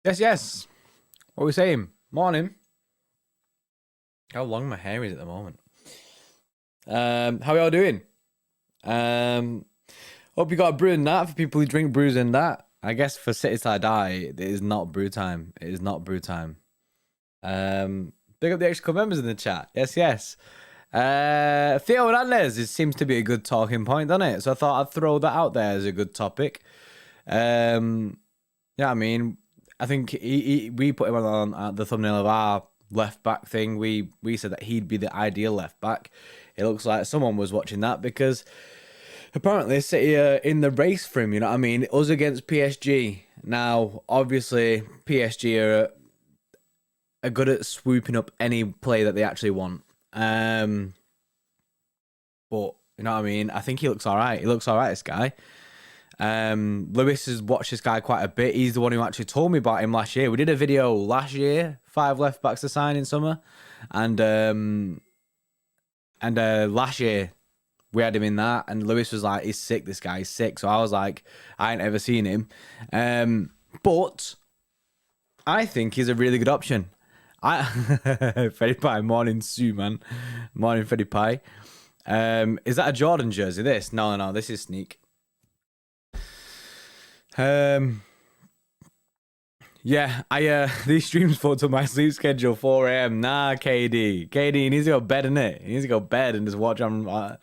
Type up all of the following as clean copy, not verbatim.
Yes, yes. What are we saying? Morning. How long my hair is at the moment. How are y'all doing? Hope you got a brew and that for people who drink brews and that. I guess for City Side Die, it is not brew time. It is not brew time. Big up the extra members in the chat. Yes, yes. THEO Hernandez, it seems to be a good talking point, doesn't it? So I thought I'd throw that out there as a good topic. Yeah, I mean, I think we put him on the thumbnail of our left back thing. We said that he'd be the ideal left back. It looks like someone was watching that because apparently City are in the race for him. You know what I mean? Us against PSG. Now, obviously, PSG are good at swooping up any play that they actually want. But you know what I mean? I think he looks all right. He looks all right, this guy. Lewis has watched this guy quite a bit. He's the one who actually told me about him last year. We did a video last year, 5 left backs to sign in summer, and last year we had him in that, and Lewis was like, "He's sick. This guy is sick." So I was like, "I ain't ever seen him," but I think he's a really good option. Freddy Pie, morning Sue, man, morning Freddy Pie. Is that a Jordan jersey? This? No, this is Sneak. Yeah, these streams fucked up my sleep schedule. 4 a.m. Nah, KD, he needs to go to bed, innit? He needs to go to bed and just watch on a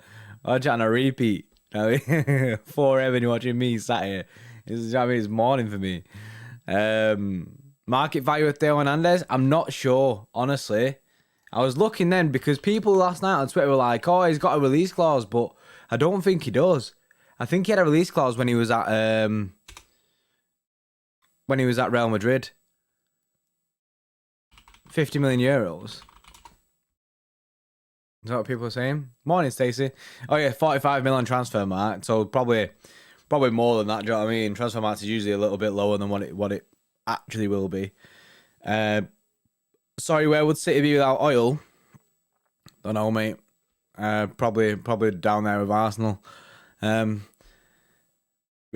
repeat. You know? 4 a.m. and you're watching me sat here. It's morning for me. Market value of THEO Hernandez? I'm not sure, honestly. I was looking then because people last night on Twitter were like, "Oh, he's got a release clause," but I don't think he does. I think he had a release clause when he was at Real Madrid. 50 million euros. Is that what people are saying? Morning, Stacey. Oh yeah, 45 million transfer mark. So probably more than that. Do you know what I mean? Transfer mark is usually a little bit lower than what it actually will be. Sorry, where would City be without oil? Don't know, mate. Probably down there with Arsenal. We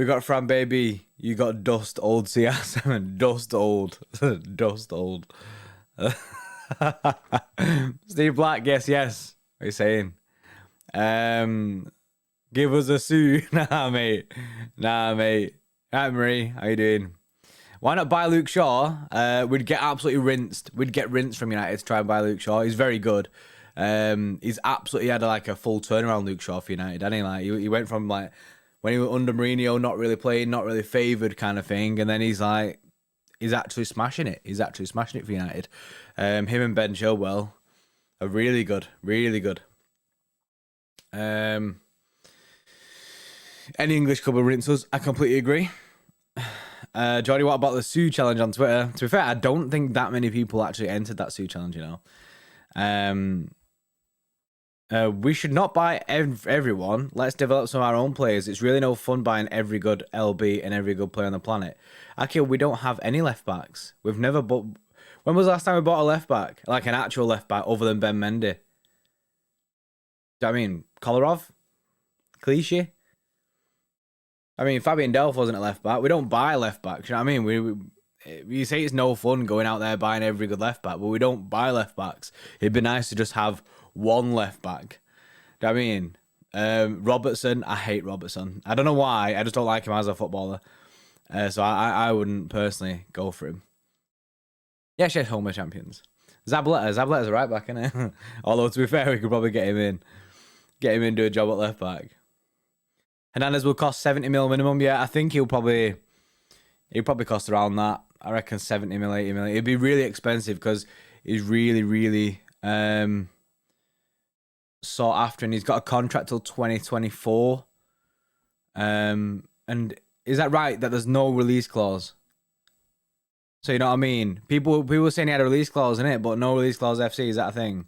got Fran Baby. You got Dust Old CR7. Dust Old. Dust Old. Steve Black, yes. What are you saying? Give us a sue. Nah, mate. Hi, Marie. How you doing? Why not buy Luke Shaw? We'd get absolutely rinsed. We'd get rinsed from United to try and buy Luke Shaw. He's very good. He's absolutely had like a full turnaround, Luke Shaw, for United. Didn't he? Like he went from like when he was under Mourinho, not really playing, not really favoured kind of thing, and then he's actually smashing it. He's actually smashing it for United. Him and Ben Chilwell are really good. Any English club will rinse us. I completely agree. Johnny, what about the Sue challenge on Twitter? To be fair, I don't think that many people actually entered that Sue challenge, you know. We should not buy everyone. Let's develop some of our own players. It's really no fun buying every good LB and every good player on the planet. Okay, we don't have any left backs. We've never bought. When was the last time we bought a left back? Like an actual left back other than Ben Mendy? Do you know what I mean? Kolarov? Clichy? I mean, Fabian Delph wasn't a left back. We don't buy left backs. You know what I mean? You say it's no fun going out there buying every good left back, but we don't buy left backs. It'd be nice to just have one left back. Do you know what I mean? Robertson, I hate Robertson. I don't know why. I just don't like him as a footballer. So I wouldn't personally go for him. Yeah, she's Homer champions. Zabletta's a right back, isn't it? Although to be fair, we could probably get him in, do a job at left back. Hernandez will cost 70 mil minimum. Yeah, I think he'll probably cost around that. I reckon 70 mil, 80 mil. It'd be really expensive because he's really sought after, and he's got a contract till 2024. And is that right that there's no release clause? So you know what I mean? People were saying he had a release clause in it, but no release clause FC. Is that a thing?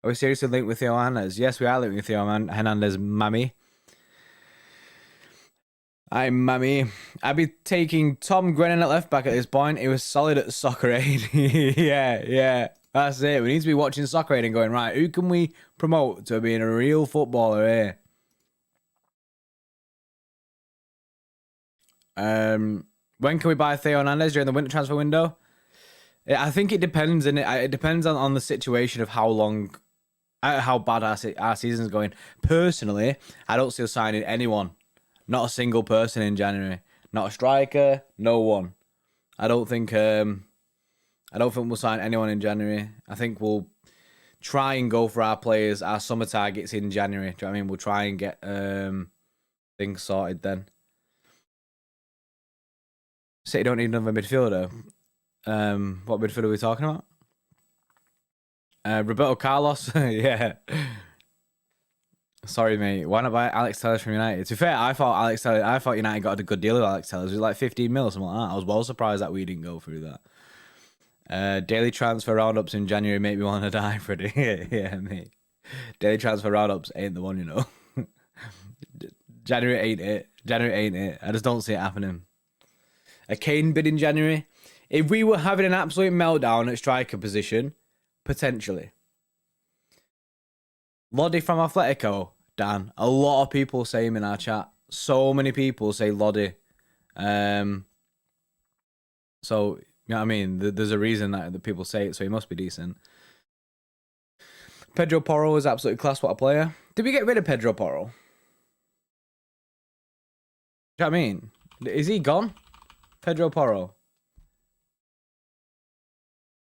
Are we seriously linked with THEO Hernandez? Yes, we are linked with THEO Hernandez, mammy. I'm mammy. I'd be taking Tom Grennan at left back at this point. He was solid at Soccer Aid. yeah. That's it. We need to be watching Soccer Aid and going, right, who can we promote to being a real footballer here? When can we buy Theo Hernandez during the winter transfer window? I think it depends, and it depends on the situation of how long, how bad our season's going. Personally, I don't see us signing anyone, not a single person in January, not a striker, no one. I don't think we'll sign anyone in January. I think we'll try and go for our players, our summer targets in January. Do you know what I mean? We'll try and get things sorted then. City don't need another midfielder. What midfielder are we talking about? Roberto Carlos. Yeah. Sorry, mate. Why not buy Alex Telles from United? To be fair, I thought United got a good deal with Alex Telles. It was like 15 mil or something like that. I was well surprised that we didn't go through that. Daily transfer roundups in January make me want to die, Freddie. Yeah, mate. Daily transfer roundups ain't the one, you know. January ain't it. I just don't see it happening. A Kane bid in January. If we were having an absolute meltdown at striker position, potentially. Lodi from Atletico, Dan. A lot of people say him in our chat. So many people say Lodi. So, you know what I mean? There's a reason that people say it, so he must be decent. Pedro Porro is absolutely class. What a player. Did we get rid of Pedro Porro? Do you know what I mean? Is he gone? Pedro Porro.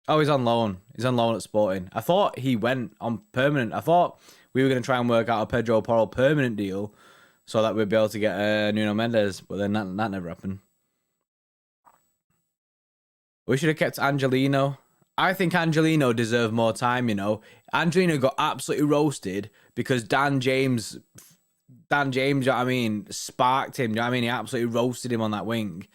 Oh, he's on loan. He's on loan at Sporting. I thought he went on permanent. I thought we were going to try and work out a Pedro Porro permanent deal so that we'd be able to get Nuno Mendes, but then that never happened. We should have kept Angelino. I think Angelino deserved more time, you know. Angelino got absolutely roasted because Dan James, you know what I mean, sparked him. You know what I mean? He absolutely roasted him on that wing,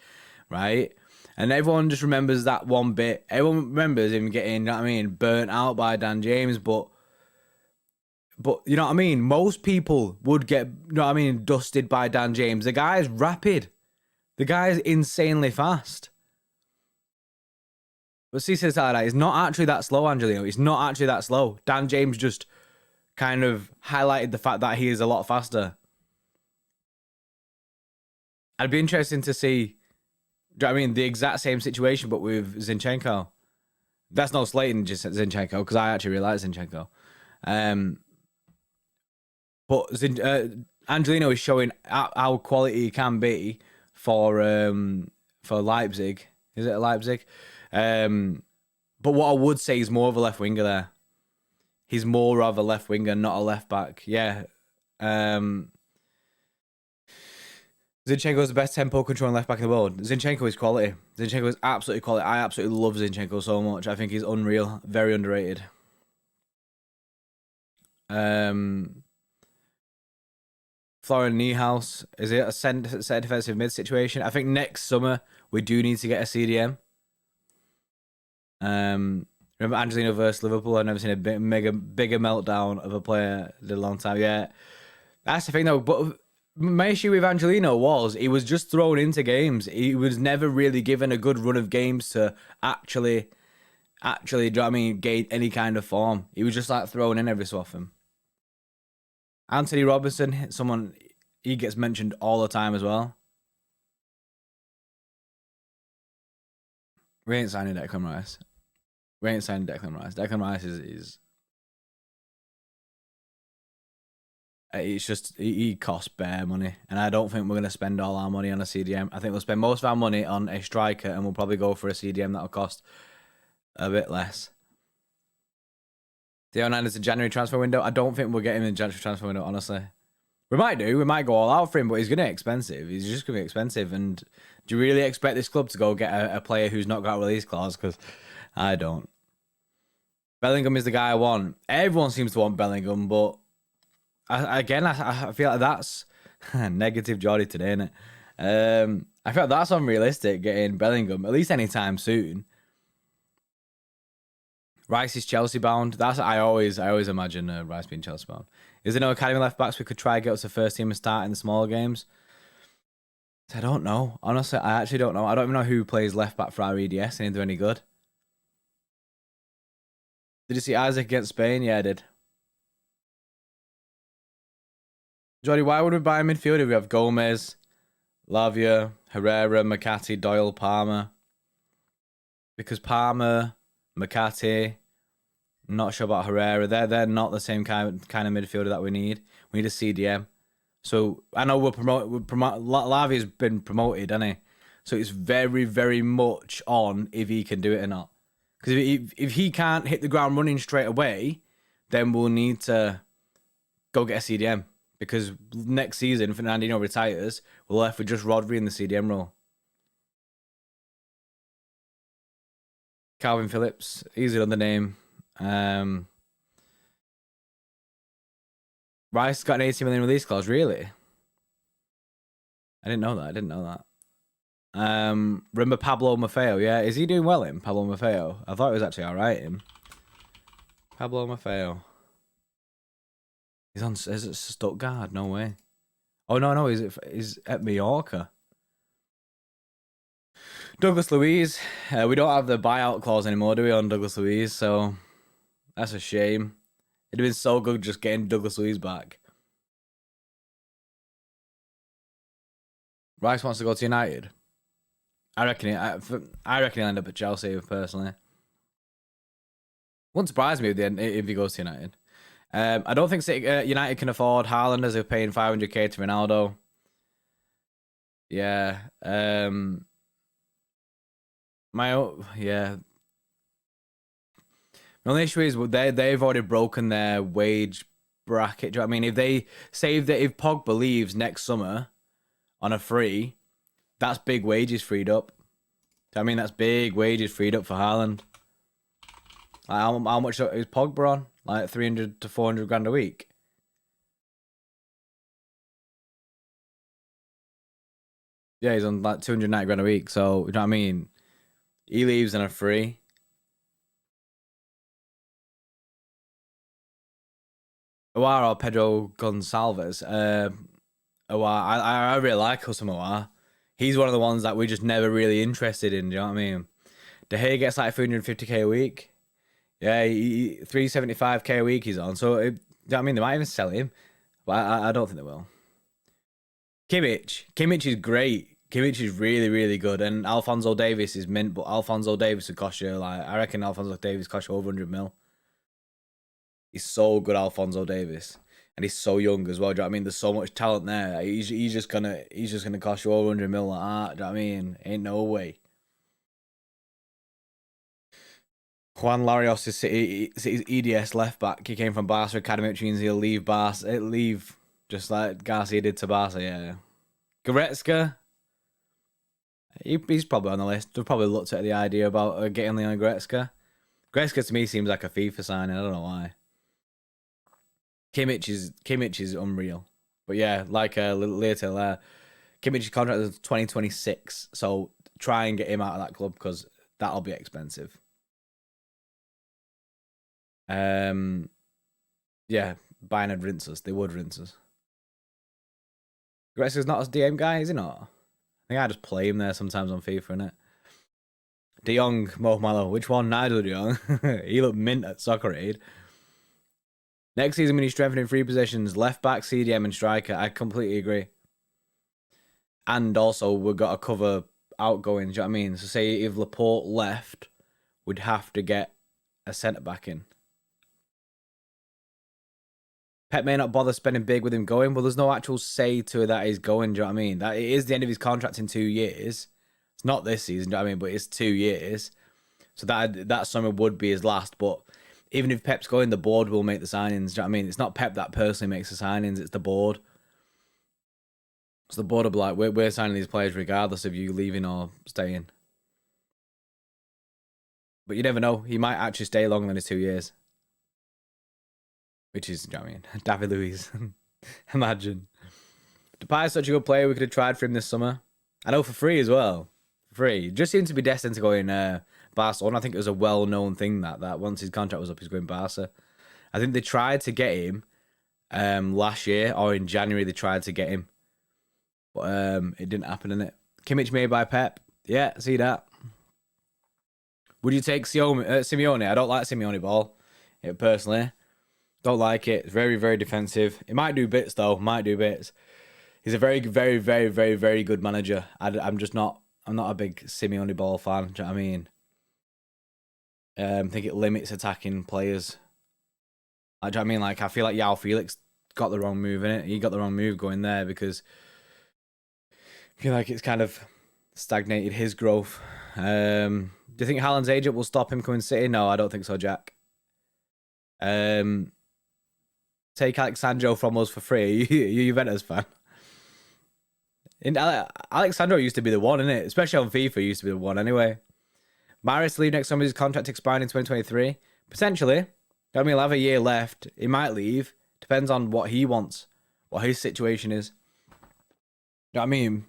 right? And everyone just remembers that one bit. Everyone remembers him getting, you know what I mean, burnt out by Dan James. But you know what I mean? Most people would get, you know what I mean, dusted by Dan James. The guy's rapid. The guy's insanely fast. But see, says that he's not actually that slow, Angelino. He's not actually that slow. Dan James just kind of highlighted the fact that he is a lot faster. I'd be interested to see, do you know what I mean, the exact same situation, but with Zinchenko. That's no slating just Zinchenko, because I actually really like Zinchenko. But Angelino is showing how quality he can be for Leipzig. Is it Leipzig? But what I would say is more of a left winger there. He's more of a left winger, not a left back. Yeah. Zinchenko is the best tempo controlling left back in the world. Zinchenko is quality. Zinchenko is absolutely quality. I absolutely love Zinchenko so much. I think he's unreal. Very underrated. Florian Niehaus. Is it a set defensive mid situation? I think next summer we do need to get a CDM. Remember Angelino versus Liverpool? I've never seen a bigger meltdown of a player in a long time. Yeah. That's the thing though. But my issue with Angelino was he was just thrown into games. He was never really given a good run of games to actually, do you know what I mean, gain any kind of form. He was just like thrown in every so often. Anthony Robinson, someone, he gets mentioned all the time as well. We ain't signing Declan Rice. Declan Rice is it's just, he costs bare money. And I don't think we're going to spend all our money on a CDM. I think we'll spend most of our money on a striker and we'll probably go for a CDM that'll cost a bit less. THEO Hernandez is a January transfer window. I don't think we'll get him in the January transfer window, honestly. We might do. We might go all out for him, but he's going to be expensive. He's just going to be expensive. And do you really expect this club to go get a player who's not got a release clause? Because I don't. Bellingham is the guy I want. Everyone seems to want Bellingham, but I feel like that's negative Jordy today, isn't it? I feel like that's unrealistic, getting Bellingham, at least anytime soon. Rice is Chelsea bound. That's I always imagine Rice being Chelsea bound. Is there no academy left backs we could try and get us to first team and start in the smaller games? I don't know. Honestly, I actually don't know. I don't even know who plays left back for our EDS and if they're any good. Did you see Isaac against Spain? Yeah, I did. Jordy, why would we buy a midfielder if we have Gomez, Lavia, Herrera, McCarthy, Doyle, Palmer. Because Palmer, McCarthy, not sure about Herrera. They're not the same kind of midfielder that we need. We need a CDM. So I know Lavia's been promoted, hasn't he? So it's very, very much on if he can do it or not. Because if he can't hit the ground running straight away, then we'll need to go get a CDM. Because next season, if Fernandinho retires, we're left with just Rodri in the CDM role. Calvin Phillips, he's another name. Rice got an 80 million release clause, really? I didn't know that. Remember Pablo Maffeo? Yeah, is he doing well, Pablo Maffeo? I thought it was actually alright, Pablo Maffeo. Is it Stuttgart? No way. Oh, no, he's at Mallorca. Douglas Luiz. We don't have the buyout clause anymore, do we, on Douglas Luiz? So that's a shame. It'd have been so good just getting Douglas Luiz back. Rice wants to go to United. I reckon he'll end up at Chelsea, personally. Wouldn't surprise me if he goes to United. I don't think United can afford Haaland as they're paying 500k to Ronaldo. Yeah. My only issue is they've already broken their wage bracket. Do you know what I mean? If they say that if Pogba leaves next summer on a free, that's big wages freed up. Do you know what I mean? That's big wages freed up for Haaland. Like how much is Pogba on? Like 300 to 400 grand a week. Yeah, he's on like 290 grand a week. So, you know what I mean? He leaves on a free. Awar or Pedro Gonçalves. Awar, I really like Husam Awar. He's one of the ones that we're just never really interested in. Do you know what I mean? De Gea gets like 350k a week. Yeah, 375k a week he's on. So, do you know what I mean? They might even sell him. But I don't think they will. Kimmich is great. Kimmich is really, really good. And Alphonso Davies is mint, but Alphonso Davies would cost you, like, I reckon Alphonso Davies costs you over 100 mil. He's so good, Alphonso Davies. And he's so young as well. Do you know what I mean? There's so much talent there. He's just gonna cost you over 100 mil like that. Do you know what I mean? Ain't no way. Juan Larios is City's EDS left back. He came from Barca Academy, which means he'll leave just like Garcia did to Barca, yeah. Goretzka, he's probably on the list. They've probably looked at the idea about getting Leon Goretzka. Goretzka to me seems like a FIFA signing. I don't know why. Kimmich is unreal. But yeah, like later, Kimmich's contract is 2026. So try and get him out of that club because that'll be expensive. Yeah, Bayern would rinse us. They would rinse us. Goretzka's not a DM guy, is he not? I think I just play him there sometimes on FIFA, innit? De Jong, Mo Malo. Which one? Nigel De Jong. He looked mint at Soccer Aid. Next season, we need strengthening three positions: left back, CDM, and striker. I completely agree. And also, we've got to cover outgoings. Do you know what I mean? So, say if Laporte left, we'd have to get a centre back in. Pep may not bother spending big with him going. Well, there's no actual say to that he's going. Do you know what I mean? That it is the end of his contract in 2 years. It's not this season. Do you know what I mean? But it's 2 years. So that summer would be his last. But even if Pep's going, the board will make the signings. Do you know what I mean? It's not Pep that personally makes the signings. It's the board. So the board will be like, we're signing these players regardless of you leaving or staying. But you never know. He might actually stay longer than his 2 years. Which is, you know what I mean? David Luiz. Imagine. Depay is such a good player. We could have tried for him this summer. I know for free as well. For free. Just seems to be destined to go in Barcelona. I think it was a well-known thing that once his contract was up, he's going Barca. I think they tried to get him last year, or in January they tried to get him. But it didn't happen, innit? Kimmich made by Pep. Yeah, see that. Would you take Simeone? I don't like Simeone ball. Personally. Don't like it. It's very, very defensive. It might do bits, though. Might do bits. He's a very, very, very, very, very good manager. I'm not a big Simeone ball fan. Do you know what I mean? I think it limits attacking players. Do you know what I mean? Like, I feel like Yao Felix got the wrong move in it. He got the wrong move going there because I feel like it's kind of stagnated his growth. Do you think Haaland's agent will stop him coming to City? No, I don't think so, Jack. Take Alexandro from us for free. Are you a Juventus fan? Alexandro used to be the one, innit? Especially on FIFA, he used to be the one anyway. Maris leave next summer, his contract expiring in 2023. Potentially. I mean, he'll have a year left. He might leave. Depends on what he wants, what his situation is. You know what I mean?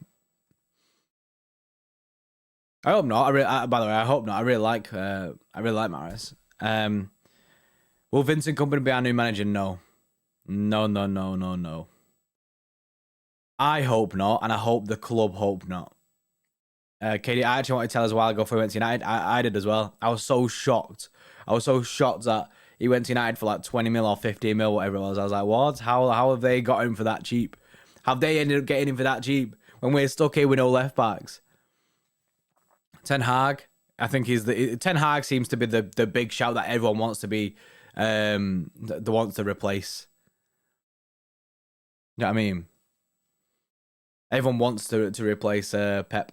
I hope not. By the way, I hope not. I really like Maris. Will Vincent Kompany be our new manager? No. No. I hope not, and I hope the club hope not. Katie, I actually wanted to tell us a while ago before he went to United. I did as well. I was so shocked. That he went to United for like 20 mil or 15 mil, whatever it was. I was like, what? How have they got him for that cheap? Have they ended up getting him for that cheap when we're stuck here with no left backs? Ten Hag, I think Ten Hag seems to be the big shout that everyone wants to be, wants to replace. You know what I mean? Everyone wants to replace Pep.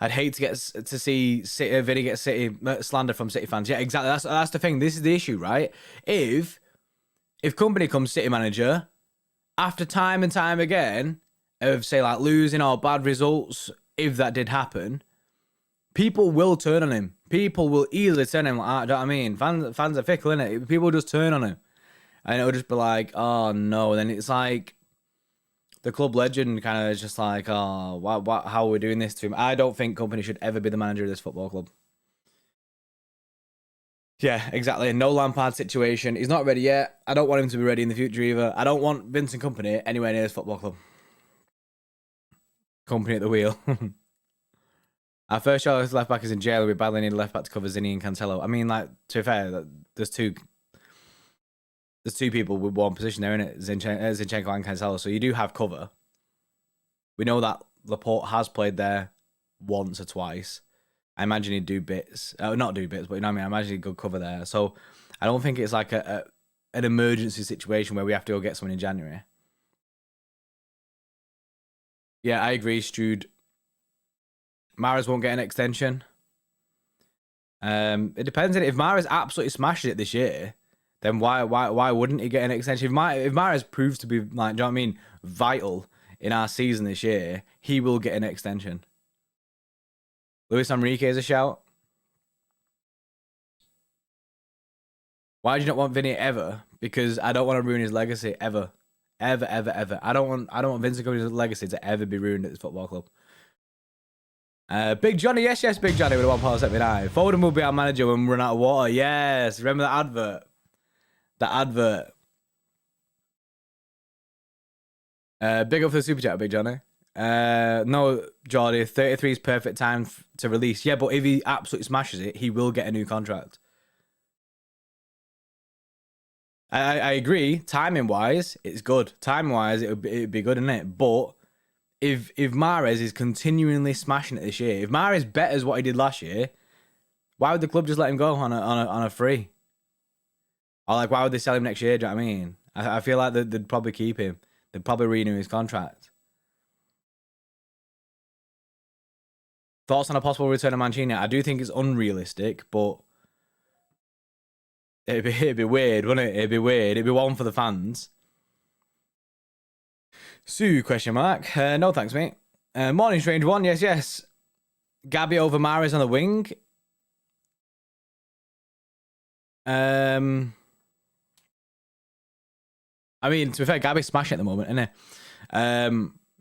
I'd hate to see Vinny get City slander from City fans. Yeah, exactly. That's the thing. This is the issue, right? If Kompany comes City manager, after time and time again of say like losing or bad results, if that did happen, people will turn on him. People will easily turn on him. Like, do you know what I mean? Fans are fickle, innit? People just turn on him, and it'll just be like, oh no. Then it's like the club legend kind of is just like, oh, how are we doing this to him? I don't think Kompany should ever be the manager of this football club. Yeah, exactly. No Lampard situation. He's not ready yet. I don't want him to be ready in the future either. I don't want Vincent Kompany anywhere near this football club. Kompany at the wheel. Our first shot as left back is in jail. We badly need a left back to cover Zinni and Cancelo. I mean, like, to be fair, there's two people with one position there, innit? Zinchenko and Cancelo. So you do have cover. We know that Laporte has played there once or twice. I imagine he'd do bits. Not do bits, but you know what I mean? I imagine he'd go cover there. So I don't think it's like an emergency situation where we have to go get someone in January. Yeah, I agree, Strude. Mahrez won't get an extension. It depends. If Mahrez absolutely smashes it this year, then why wouldn't he get an extension? If Mahrez proves to be, like, do you know what I mean, vital in our season this year, he will get an extension. Luis Enrique is a shout. Why do you not want Vinny ever? Because I don't want to ruin his legacy ever. Ever. I don't want Vincent Kompany's legacy to ever be ruined at this football club. Big Johnny, yes, Big Johnny with a £1.79. Foden will be our manager when we run out of water. Yes, remember that advert? That advert. Big up for the super chat, Big Johnny. No, Jordy, 33 is perfect time to release. Yeah, but if he absolutely smashes it, he will get a new contract. I agree. Timing wise, it's good. Timing wise, it'd be good, isn't it? But if Mahrez is continually smashing it this year, if Mahrez betters what he did last year, why would the club just let him go on a free? Or like, why would they sell him next year? Do you know what I mean? I feel like they'd probably keep him. They'd probably renew his contract. Thoughts on a possible return of Mancini? I do think it's unrealistic, but it'd be weird, wouldn't it? It'd be weird. It'd be one for the fans. Sue, question mark. No thanks, mate. Morning Strange One, yes. Gabby over Mahrez on the wing. I mean, to be fair, Gabby's smashing at the moment, isn't it?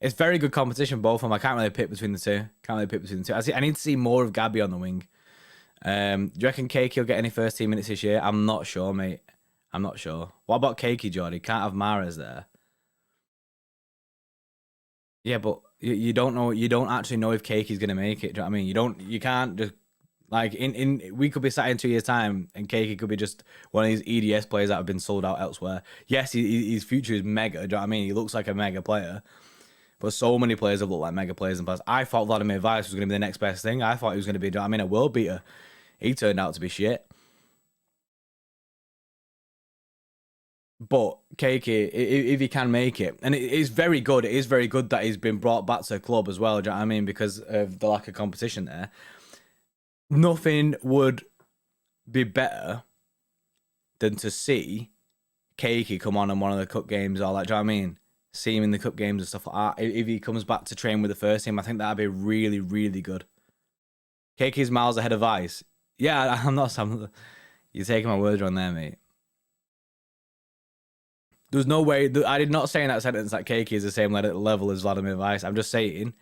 It's very good competition, both of them. I can't really pick between the two. I need to see more of Gabby on the wing. Do you reckon Keiki will get any first team minutes this year? I'm not sure, mate. I'm not sure. What about Keiki, Jordy? Can't have Mahrez there. Yeah, but you don't know. You don't actually know if Keiki's gonna make it. Do you know what I mean? You can't just Like we could be sat in 2 years' time, and Keiki could be just one of these EDS players that have been sold out elsewhere. Yes, his future is mega. Do you know what I mean? He looks like a mega player, but so many players have looked like mega players in the past. I thought Vladimir Weiss was going to be the next best thing. I thought he was going to be, do you know what I mean, a world beater. He turned out to be shit. But Keiki, if he can make it, and it is very good. It is very good that he's been brought back to the club as well. Do you know what I mean? Because of the lack of competition there. Nothing would be better than to see Keiki come on in one of the cup games or like, do you know what I mean? See him in the cup games and stuff like that. If he comes back to train with the first team, I think that'd be really, really good. Keiki's miles ahead of Ice. Yeah, I'm not. You're taking my words wrong there, mate. There's no way. I did not say in that sentence that Keiki is the same level as Vladimir Weiss. I'm just saying,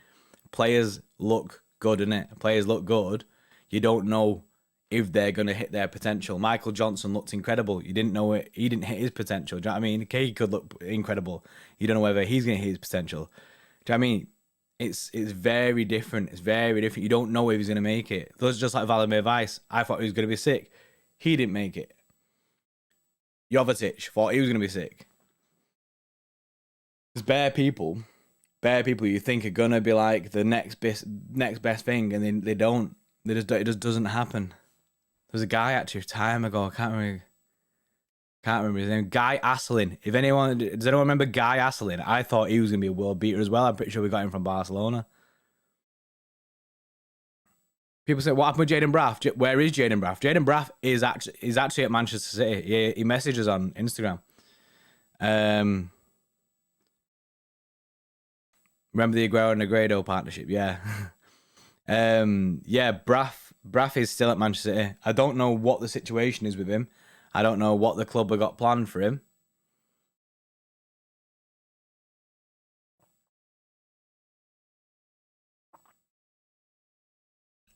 players look good, innit? Players look good. You don't know if they're going to hit their potential. Michael Johnson looked incredible. You didn't know it. He didn't hit his potential. Do you know what I mean? Keiki could look incredible. You don't know whether he's going to hit his potential. Do you know what I mean? It's very different. It's very different. You don't know if he's going to make it. Those just like Vladimir Weiss. I thought he was going to be sick. He didn't make it. Jovetic thought he was going to be sick. There's bare people you think are gonna be like the next best thing, and they don't. It just doesn't happen. There's a guy actually time ago. I can't remember his name. Guy Asselin. Does anyone remember Guy Asselin? I thought he was gonna be a world beater as well. I'm pretty sure we got him from Barcelona. People say, what happened with Jaden Braff? Where is Jaden Braff? Jaden Braff is actually at Manchester City. He messages on Instagram. Remember the Aguero and Negredo partnership? Yeah. Yeah, Braff is still at Manchester City. I don't know what the situation is with him. I don't know what the club have got planned for him.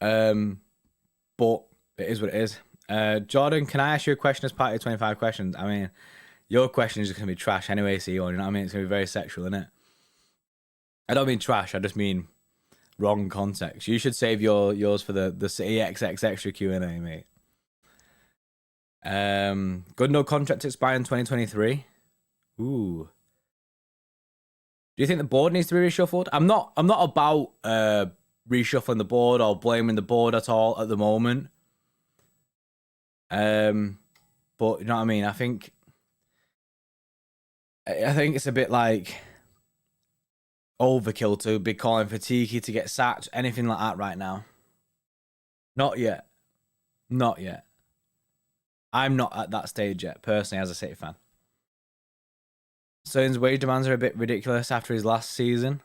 But it is what it is. Jordan, can I ask you a question as part of 25 questions? I mean, your question is just going to be trash anyway, CEO. You know what I mean? It's going to be very sexual, isn't it? I don't mean trash. I just mean wrong context. You should save yours for the City XX extra Q&A, mate. Good, no contract expire in 2023. Ooh. Do you think the board needs to be reshuffled? I'm not about reshuffling the board or blaming the board at all at the moment. But you know what I mean? I think it's a bit like overkill to be calling for Tiki to get sacked, anything like that right now. Not yet. Not yet. I'm not at that stage yet, personally, as a City fan. Son's wage demands are a bit ridiculous after his last season.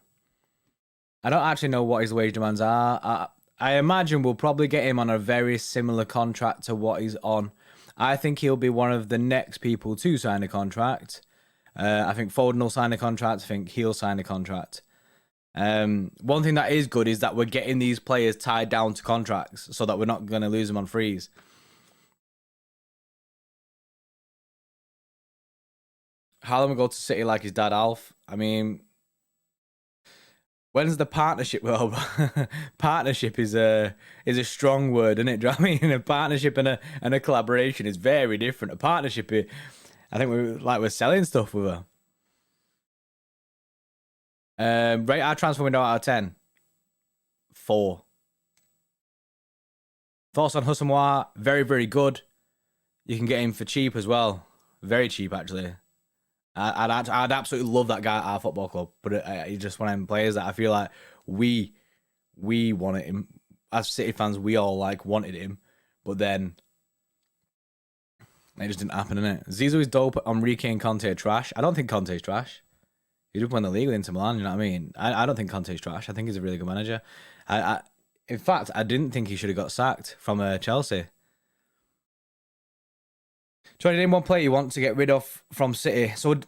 I don't actually know what his wage demands are. I imagine we'll probably get him on a very similar contract to what he's on. I think he'll be one of the next people to sign a contract. I think Foden will sign a contract. I think he'll sign a contract. One thing that is good is that we're getting these players tied down to contracts so that we're not going to lose them on freeze. Haaland will go to City like his dad Alf. I mean, when's the partnership? Well, partnership is a strong word, isn't it? Do you know what I mean? A partnership and a collaboration is very different. A partnership, I think we're selling stuff with her. Rate our transfer window out of 10. 4. Thoughts on Hussamoir? Very, very good. You can get him for cheap as well. Very cheap, actually. I'd absolutely love that guy at our football club, but he's just one of them players that I feel like we wanted him. As City fans, we all wanted him, but then it just didn't happen, innit? Zizou is dope. Enrique and Conte are trash. I don't think Conte's trash. He did win the league with Inter Milan, you know what I mean? I don't think Conte's trash. I think he's a really good manager. In fact, I didn't think he should have got sacked from Chelsea. Trying to name one player you want to get rid of from City. So,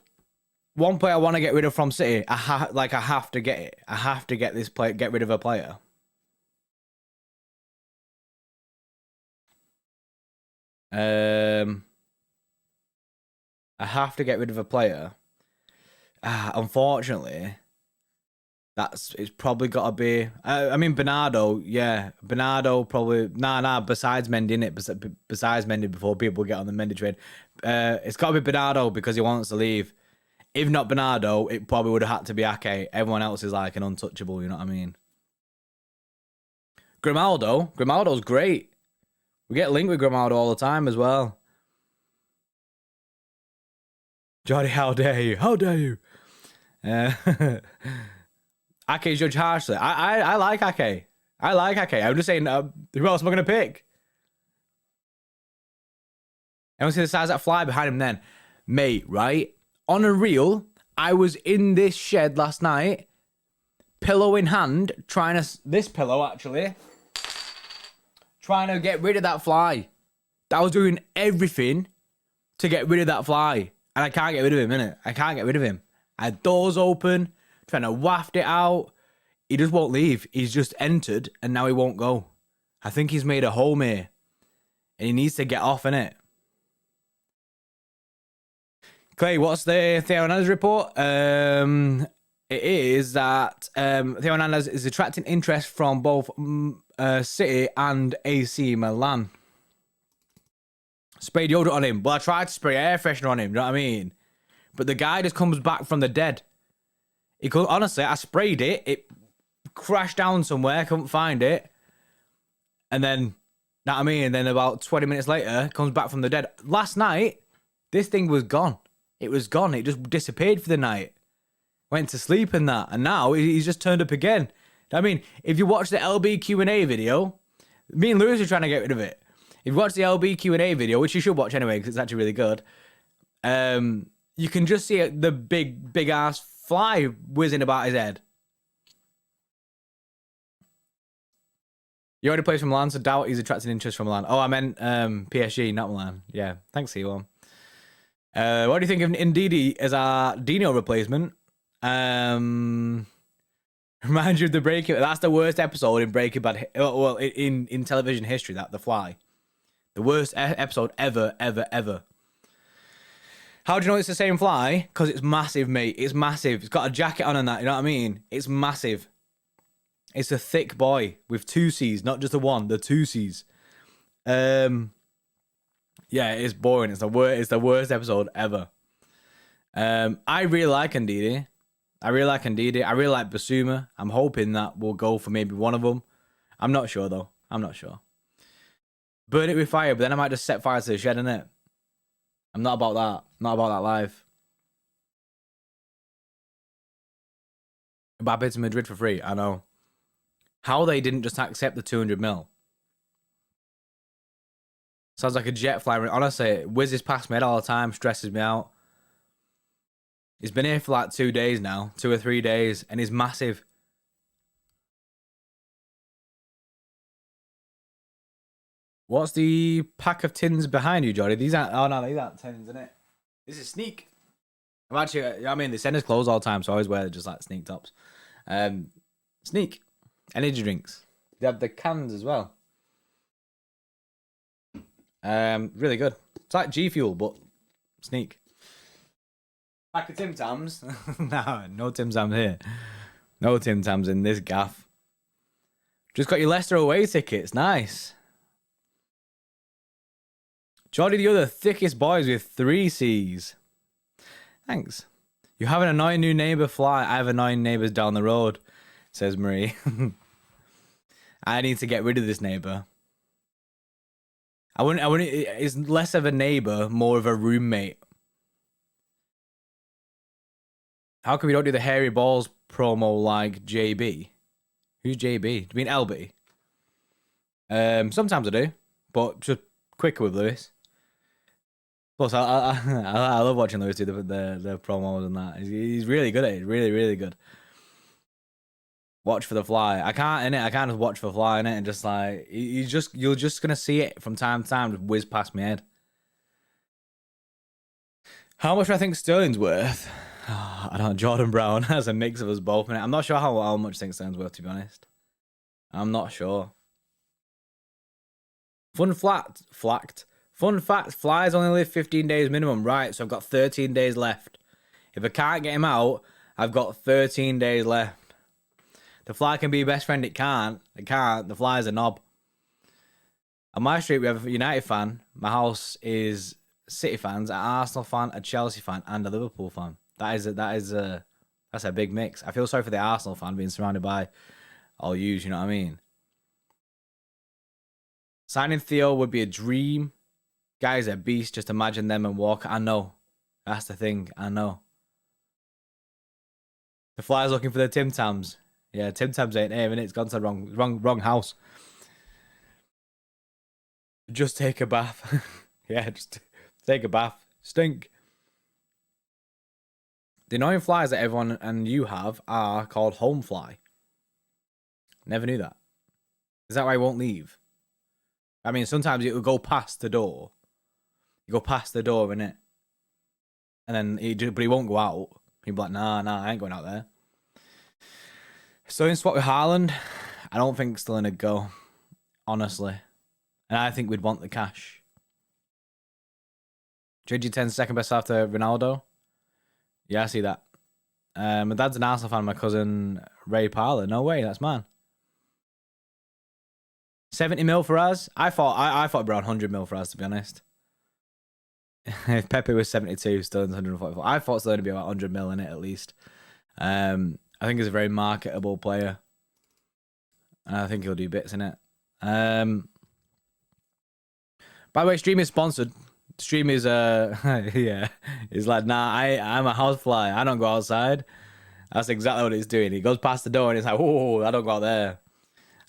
one player I want to get rid of from City, I have to get it. I have to get this player, get rid of a player. I have to get rid of a player. Unfortunately, It's probably got to be. I mean, Bernardo, yeah, Bernardo probably. Nah. Besides Mendy, innit? Besides Mendy, before people get on the Mendy train, it's got to be Bernardo because he wants to leave. If not Bernardo, it probably would have had to be Ake. Everyone else is like an untouchable. You know what I mean? Grimaldo's great. We get linked with Grimaldo all the time as well. Johnny, how dare you? How dare you? Ake's judged harshly. I like Ake. I like Ake. I'm just saying, who else am I going to pick? Everyone see the size of that fly behind him then. Mate, right? On a reel, I was in this shed last night, pillow in hand, this pillow actually, trying to get rid of that fly. I was doing everything to get rid of that fly. And I can't get rid of him, innit? I can't get rid of him. I had doors open, trying to waft it out. He just won't leave. He's just entered, and now he won't go. I think he's made a home here. And he needs to get off, innit? Clay, what's the THEO Hernandez report? It is that THEO Hernandez is attracting interest from both City and AC Milan. Sprayed deodorant on him. Well, I tried to spray air freshener on him, you know what I mean? But the guy just comes back from the dead. Honestly, I sprayed it. It crashed down somewhere. Couldn't find it. And then, you know what I mean? And then about 20 minutes later, comes back from the dead. Last night, this thing was gone. It was gone. It just disappeared for the night. Went to sleep and that. And now he's just turned up again. I mean, if you watch the LB Q&A video, me and Lewis are trying to get rid of it. If you watch the LB Q&A video, which you should watch anyway, because it's actually really good, you can just see the big ass fly whizzing about his head. He already plays for Milan, so doubt he's attracting interest from Milan. Oh, I meant PSG, not Milan. Yeah, thanks, C1. What do you think of Ndidi as our Dino replacement? Remind you of the Breaking Bad. That's the worst episode in Breaking Bad. Well, in television history, that The Fly. The worst episode ever. How do you know it's the same fly? Because it's massive, mate. It's massive. It's got a jacket on and that. You know what I mean? It's massive. It's a thick boy with 2 C's, not just the one. The 2 C's. Yeah, it's boring. It's the worst episode ever. I really like Ndidi. I really like Basuma. I'm hoping that we'll go for maybe one of them. I'm not sure though. I'm not sure. Burn it with fire, but then I might just set fire to the shed, innit? I'm not about that. Not about that life. Mbappe to Madrid for free. I know. How they didn't just accept the 200 mil. Sounds like a jet flying. Honestly, it whizzes past my head all the time. Stresses me out. He's been here for like 2 days now. 2 or 3 days. And he's massive. What's the pack of tins behind you, Jody? These aren't. Oh no, these aren't tins, isn't it? This is sneak. I'm actually. I mean, the center's closed all the time, so I always wear just like sneak tops. Sneak. Energy drinks. They have the cans as well. Really good. It's like G Fuel, but sneak. Pack of Tim Tams. No Tim Tams here. No Tim Tams in this gaff. Just got your Leicester away tickets. Nice. Jordy, the other thickest boys with 3 C's. Thanks. You have an annoying new neighbor fly. I have annoying neighbors down the road, says Marie. I need to get rid of this neighbor. I wouldn't, it's less of a neighbor, more of a roommate. How come we don't do the hairy balls promo like JB? Who's JB? Do you mean LB? Sometimes I do, but just quicker with Lewis. Plus, I love watching Lewis do the promos and that. He's really good at it. Really good. Watch for the fly. I can't just watch for the fly in it and just like you're just gonna see it from time to time just whiz past my head. How much do I think Sterling's worth? I don't know. Jordan Brown has a mix of us both. I'm not sure how much I think Sterling's worth, to be honest. I'm not sure. Fun fact, flies only live 15 days minimum. Right, so I've got 13 days left. If I can't get him out, I've got 13 days left. The fly can be your best friend. It can't. It can't. The fly's a knob. On my street, we have a United fan. My house is City fans, an Arsenal fan, a Chelsea fan, and a Liverpool fan. That's a big mix. I feel sorry for the Arsenal fan being surrounded by all yous. You know what I mean? Signing Theo would be a dream. Guy's a beast. Just imagine them and Walker. I know. That's the thing. I know. The Fly's looking for the Tim Tams. Yeah, Tim Tams ain't here, and it's gone to the wrong house. Just take a bath. Yeah, just take a bath. Stink. The annoying flies that everyone and you have are called home fly. Never knew that. Is that why he won't leave? I mean, sometimes it will go past the door. You go past the door, innit? And then but he won't go out. He'll be like, nah, I ain't going out there. Still in swap with Haaland? I don't think still in a go, honestly. And I think we'd want the cash. JG10's second best after Ronaldo. Yeah, I see that. My dad's an Arsenal fan. My cousin Ray Parler. No way, that's man. 70 mil for us. I thought it'd be around 100 mil for us, to be honest. If Pepe was 72, Sterling's 144. I thought Sterling would be about 100 mil in it at least. I think he's a very marketable player. And I think he'll do bits in it. By the way, stream is sponsored. Stream is yeah. He's like, nah, I'm a housefly. I don't go outside. That's exactly what he's doing. He goes past the door and he's like, whoa, I don't go out there.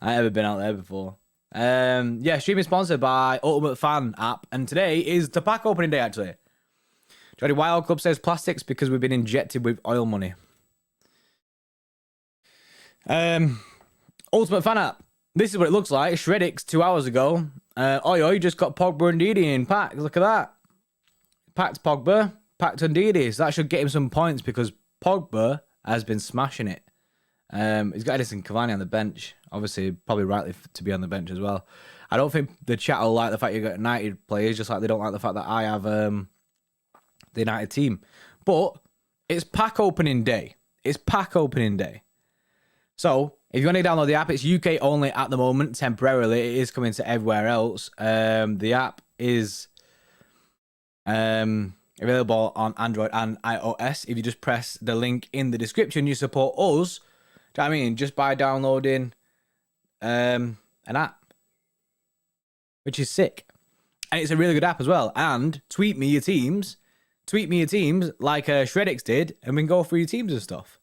I ain't ever been out there before. Yeah, stream is sponsored by Ultimate Fan app, and today is the pack opening day actually. Johnny Wild Club says plastics because we've been injected with oil money. Ultimate Fan app. This is what it looks like. Shreddix 2 hours ago. Oi, just got Pogba and Didi in packs. Look at that. Packed Pogba, packed Ndidi. So that should get him some points because Pogba has been smashing it. He's got Edison Cavani on the bench. Obviously, probably rightly to be on the bench as well. I don't think the chat will like the fact you got United players, just like they don't like the fact that I have the United team. But it's pack opening day. It's pack opening day. So if you want to download the app, it's UK only at the moment, temporarily. It is coming to everywhere else. The app is available on Android and iOS. If you just press the link in the description, you support us. Do you know what I mean? Just by downloading an app, which is sick. And it's a really good app as well. And tweet me your teams like Shreddix did, and we can go through your teams and stuff.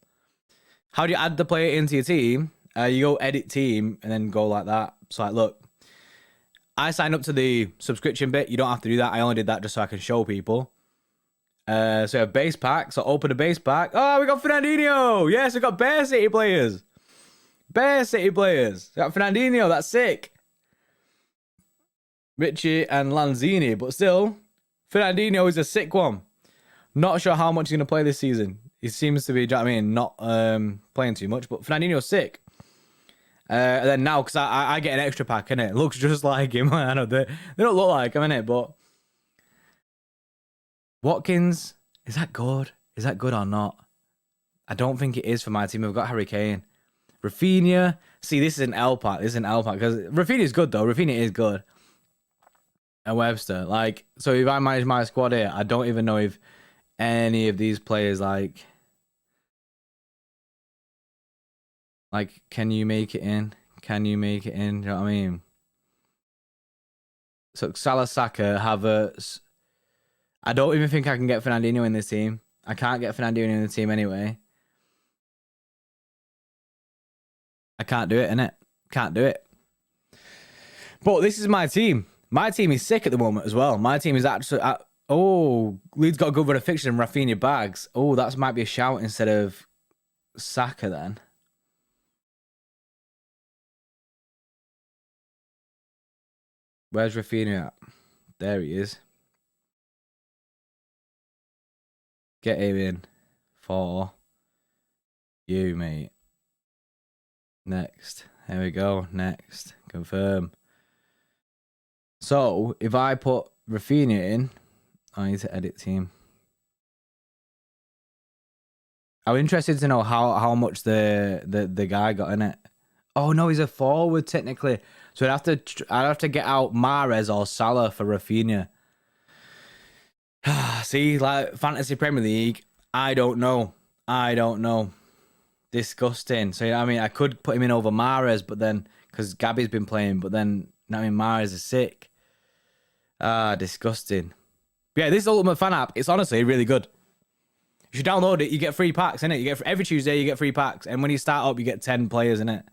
How do you add the player into your team? You go edit team and then go like that. So like, look, I signed up to the subscription bit. You don't have to do that. I only did that just so I can show people. So we have base pack. So open a base pack. Oh, we got Fernandinho. Yes, we got Bear City players. Bear City players. We got Fernandinho. That's sick. Richie and Lanzini. But still, Fernandinho is a sick one. Not sure how much he's going to play this season. He seems to be, do you know what I mean, not playing too much. But Fernandinho's sick. And then now, because I get an extra pack, innit? It looks just like him. I know they don't look like him, innit? But Watkins, is that good? Is that good or not? I don't think it is for my team. We've got Harry Kane. Rafinha. See, this is an L pack. This is an L pack. Because Rafinha is good, though. Rafinha is good. And Webster. Like, so if I manage my squad here, I don't even know if any of these players, like, can you make it in? Can you make it in? Do you know what I mean? So Salah, Saka, Havertz. I don't even think I can get Fernandinho in this team. I can't get Fernandinho in the team anyway. I can't do it, innit? Can't do it. But this is my team. My team is sick at the moment as well. My team is actually... oh, Leeds got a good run of fixtures and Rafinha bags. Oh, that might be a shout instead of Saka then. Where's Rafinha at? There he is. Get him in for you, mate. Next. There we go. Next. Confirm. So, if I put Rafinha in, I need to edit team. I'm interested to know how much the guy got in it. Oh no, he's a forward technically. So I'd have to get out Mahrez or Salah for Rafinha. See, like Fantasy Premier League, I don't know. Disgusting. So I mean, I could put him in over Mahrez, but then because Gabby's been playing, but then I mean Mahrez is sick. Disgusting. But yeah, this Ultimate Fan app, it's honestly really good. You should download it. You get free packs in it. You get every Tuesday you get free packs, and when you start up, you get 10 players in it.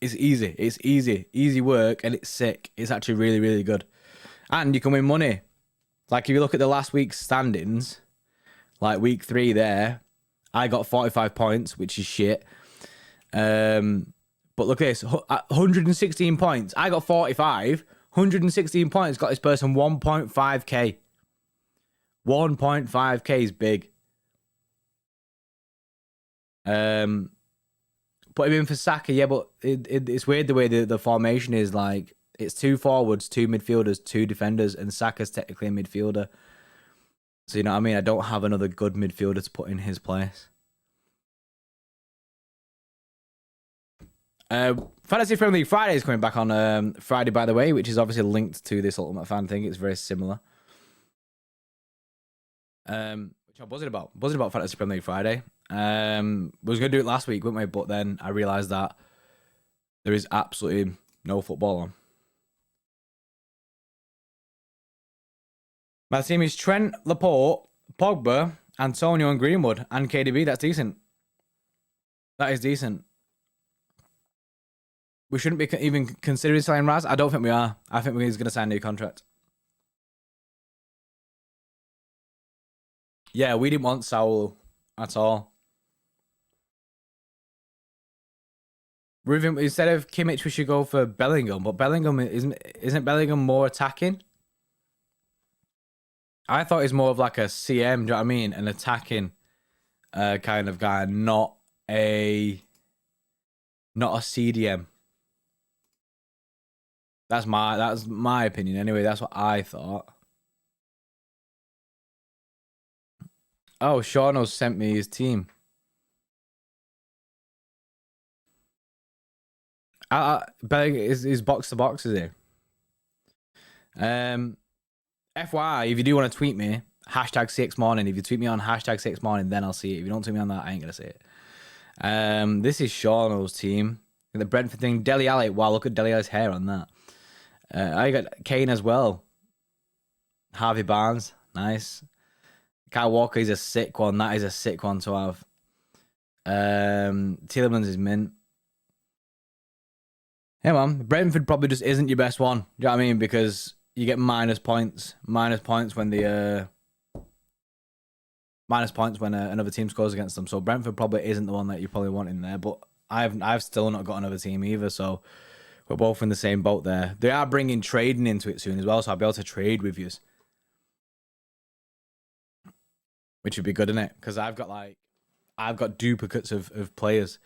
It's easy. It's easy work, and it's sick. It's actually really, really good, and you can win money. Like if you look at the last week's standings, like week 3 there, I got 45 points, which is shit. But look at this, 116 points. I got 45. 116 points got this person 1.5k. 1.5k is big. Put him in for Saka, yeah, but it's weird the way the formation is. Like it's 2 forwards, 2 midfielders, 2 defenders, and Saka's technically a midfielder. So you know what I mean? I don't have another good midfielder to put in his place. Fantasy Premier League Friday is coming back on Friday, by the way, which is obviously linked to this Ultimate Fan thing. It's very similar. Which I'm buzzing about. Buzzing about Fantasy Premier League Friday. We was gonna do it last week, weren't we? But then I realised that there is absolutely no football on. My team is Trent, Laporte, Pogba, Antonio, and Greenwood, and KDB. That's decent. That is decent. We shouldn't be even considering selling Raz. I don't think we are. I think we're going to sign a new contract. Yeah, we didn't want Saul at all. Ruben, instead of Kimmich, we should go for Bellingham. But Bellingham isn't Bellingham more attacking? I thought he's more of like a CM. Do you know what I mean? An attacking kind of guy, not a CDM. That's my opinion anyway. That's what I thought. Oh, Shauno's sent me his team. Bellingham is box to box, is he? FYI, if you do want to tweet me, #6morning. If you tweet me on #6morning, then I'll see it. If you don't tweet me on that, I ain't gonna see it. This is Shauno's team. The Brentford thing, Dele Alli. Wow, look at Dele Alli's hair on that. I got Kane as well. Harvey Barnes, nice. Kyle Walker is a sick one. That is a sick one to have. Tielemans is mint. Yeah, man. Brentford probably just isn't your best one. Do you know what I mean? Because you get minus points. Minus points when another team scores against them. So Brentford probably isn't the one that you probably want in there. But I've still not got another team either. So we're both in the same boat there. They are bringing trading into it soon as well, so I'll be able to trade with you, which would be good, innit? Because I've got duplicates of players.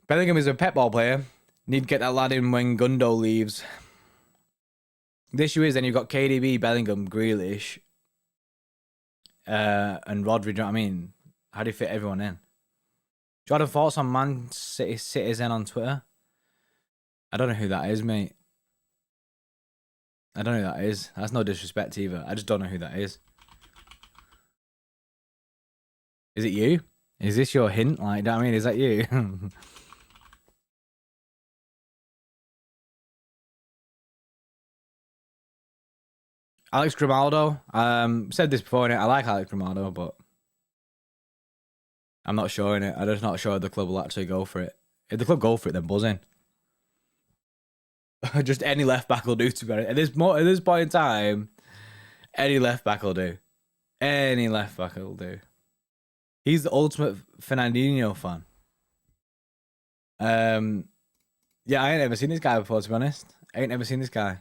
Bellingham is a pet ball player. Need to get that lad in when Gundo leaves. The issue is then you've got KDB, Bellingham, Grealish, and Rodri. Do you know what I mean? How do you fit everyone in? Jordan, thoughts on Man City Citizen on Twitter? I don't know who that is, mate. I don't know who that is. That's no disrespect either. I just don't know who that is. Is it you? Is this your hint? Like, do you know what I mean? Is that you? Alex Grimaldo. Said this before, innit? I like Alex Grimaldo, but I'm not sure in it. I'm just not sure the club will actually go for it. If the club go for it, then buzzing. Just any left back will do, to be honest. At this point in time, any left back will do. Any left back will do. He's the ultimate Fernandinho fan. Yeah, I ain't ever seen this guy before, to be honest. I ain't never seen this guy.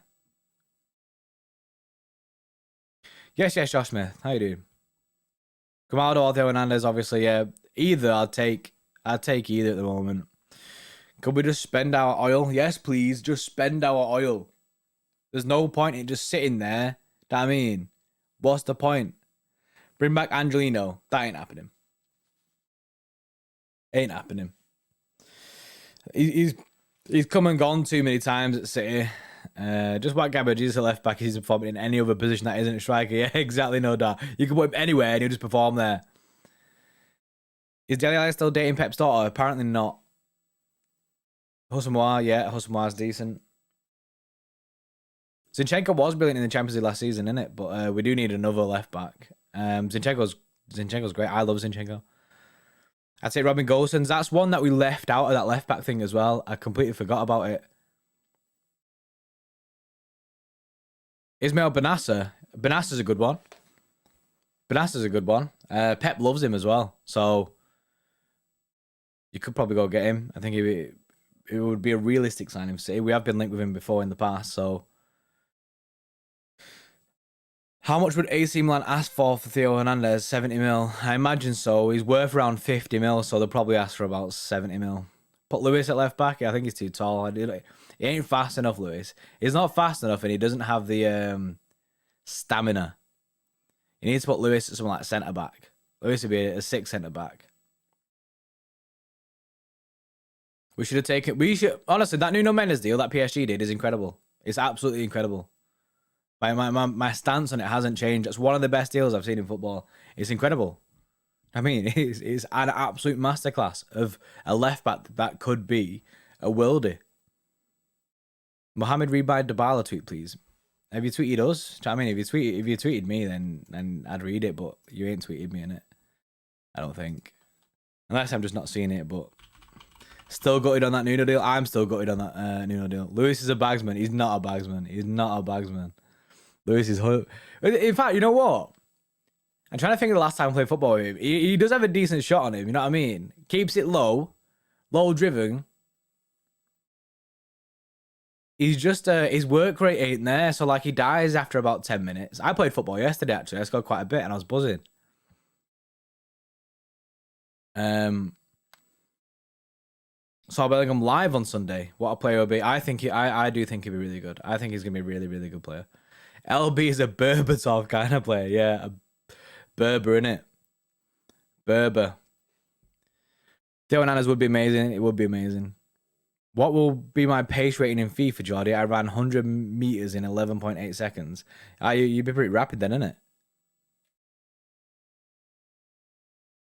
Yes, Josh Smith. How you doing? Grimaldo or Theo Hernandez, obviously, yeah. Either I'd take either at the moment. Could we just spend our oil? Yes, please. Just spend our oil. There's no point in just sitting there. Do you know what I mean? What's the point? Bring back Angelino. That ain't happening. Ain't happening. He's come and gone too many times at City. Just whack Gabriel Jesus at left back. He's performing in any other position that isn't a striker. Yeah, exactly. No doubt. You can put him anywhere and he'll just perform there. Is Dele Alli still dating Pep's daughter? Apparently not. Hussamoir, yeah, Hussamoir's decent. Zinchenko was brilliant in the Champions League last season, innit? But we do need another left back. Zinchenko's great. I love Zinchenko. I'd say Robin Gosens. That's one that we left out of that left back thing as well. I completely forgot about it. Ismail Benassa. Benassa's a good one. Benassa's a good one. Pep loves him as well. So you could probably go get him. I think it would be a realistic signing for City. We have been linked with him before in the past, so. How much would AC Milan ask for Theo Hernandez? 70 mil. I imagine so. He's worth around 50 mil, so they'll probably ask for about 70 mil. Put Lewis at left back. Yeah, I think he's too tall. He ain't fast enough, Lewis. He's not fast enough, and he doesn't have the stamina. You need to put Lewis at someone like centre back. Lewis would be a 6 centre back. We should have taken. Honestly, that Nuno Mendes deal that PSG did is incredible. It's absolutely incredible. My stance on it hasn't changed. It's one of the best deals I've seen in football. It's incredible. I mean, it's an absolute masterclass of a left back that could be a worldie. Mohamed rebuy Dybala tweet, please. Have you tweeted us? I mean, if you tweeted me, then I'd read it, but you ain't tweeted me in it. I don't think. Unless I'm just not seeing it, but still gutted on that Nuno deal. I'm still gutted on that Nuno deal. Lewis is a bagsman. He's not a bagsman. He's not a bagsman. Lewis is... In fact, you know what? I'm trying to think of the last time I played football with him. He does have a decent shot on him, you know what I mean? Keeps it low driven. He's just... his work rate ain't there, so like he dies after about 10 minutes. I played football yesterday, actually. I scored quite a bit and I was buzzing. So Bellingham live on Sunday. What a player will be. I do think he'll be really good. I think he's going to be a really, really good player. LB is a Berbatov kind of player. Yeah, a Berber, innit? Berber. Theo Hernandez would be amazing. It would be amazing. What will be my pace rating in FIFA, Jordy? I ran 100 meters in 11.8 seconds. You'd be pretty rapid then, innit?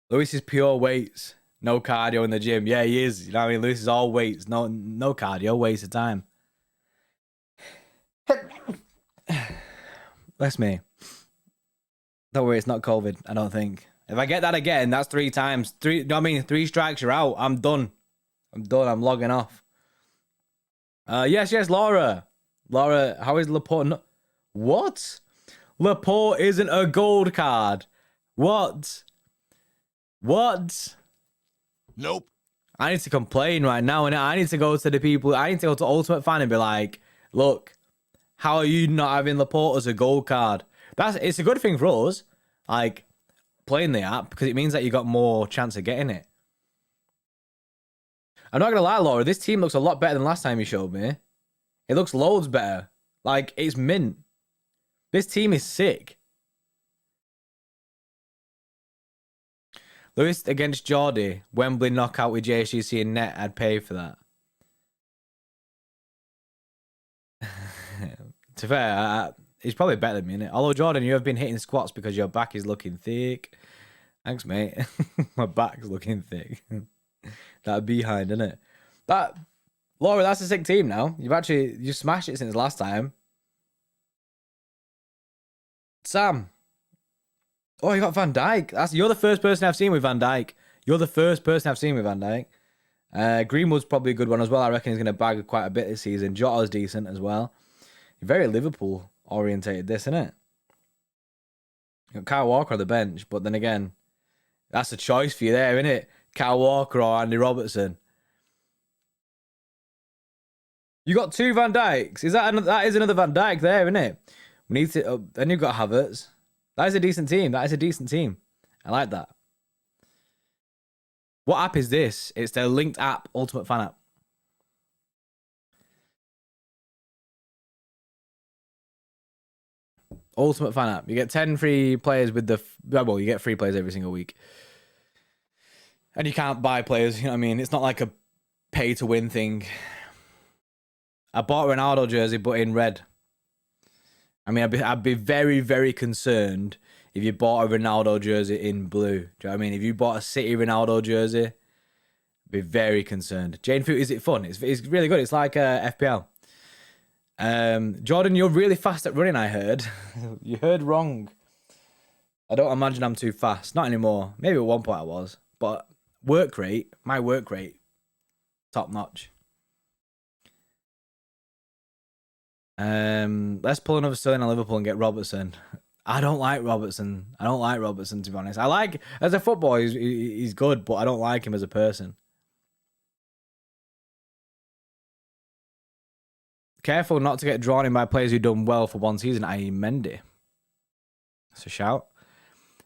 Lewis is pure weights. No cardio in the gym. Yeah, he is. You know what I mean? Lewis is all weights. No cardio. Waste of time. Bless me. Don't worry, it's not COVID, I don't think. If I get that again, that's 3 times. 3, you know what I mean? 3 strikes, you're out. I'm done. I'm logging off. Yes, Laura. Laura, how is Laporte? What? Laporte isn't a gold card. What? Nope. I need to complain right now, and I need to go to the people. I need to go to Ultimate Fan and be like, look, how are you not having Laporte as a gold card? It's a good thing for us, like, playing the app, because it means that you got more chance of getting it. I'm not going to lie, Laura, this team looks a lot better than last time you showed me. It looks loads better. Like, it's mint. This team is sick. Lewis against Geordie, Wembley knockout with JSGC and net, I'd pay for that. To be fair, he's probably better than me, innit? Although, Jordan, you have been hitting squats because your back is looking thick. Thanks, mate. My back's looking thick. That behind, innit? Laura, that's a sick team now. You smashed it since last time. Sam. Oh, you got Van Dijk. You're the first person I've seen with Van Dijk. Greenwood's probably a good one as well. I reckon he's going to bag quite a bit this season. Jota's decent as well. Very Liverpool orientated, this, isn't it? You got Kyle Walker on the bench, but then again, that's a choice for you there, isn't it? Kyle Walker or Andy Robertson. You got 2 Van Dijks. That is another Van Dijk there, isn't it? We need to. Then you've got Havertz. That is a decent team. I like that. What app is this? It's their linked app, Ultimate Fan app. Ultimate Fan app. You get 10 free players with the... Well, you get free players every single week. And you can't buy players, you know what I mean? It's not like a pay-to-win thing. I bought a Ronaldo jersey, but in red. I mean, I'd be very, very concerned if you bought a Ronaldo jersey in blue. Do you know what I mean? If you bought a City Ronaldo jersey, I'd be very concerned. Jane Food, is it fun? It's really good. It's like FPL. Jordan, you're really fast at running, I heard. You heard wrong. I don't imagine I'm too fast. Not anymore. Maybe at one point I was. But work rate, my work rate, top notch. Let's pull another Sterling on Liverpool and get Robertson. I don't like Robertson. I don't like Robertson, to be honest. I like, as a footballer, he's good, but I don't like him as a person. Careful not to get drawn in by players who've done well for one season, i.e. Mendy. That's a shout.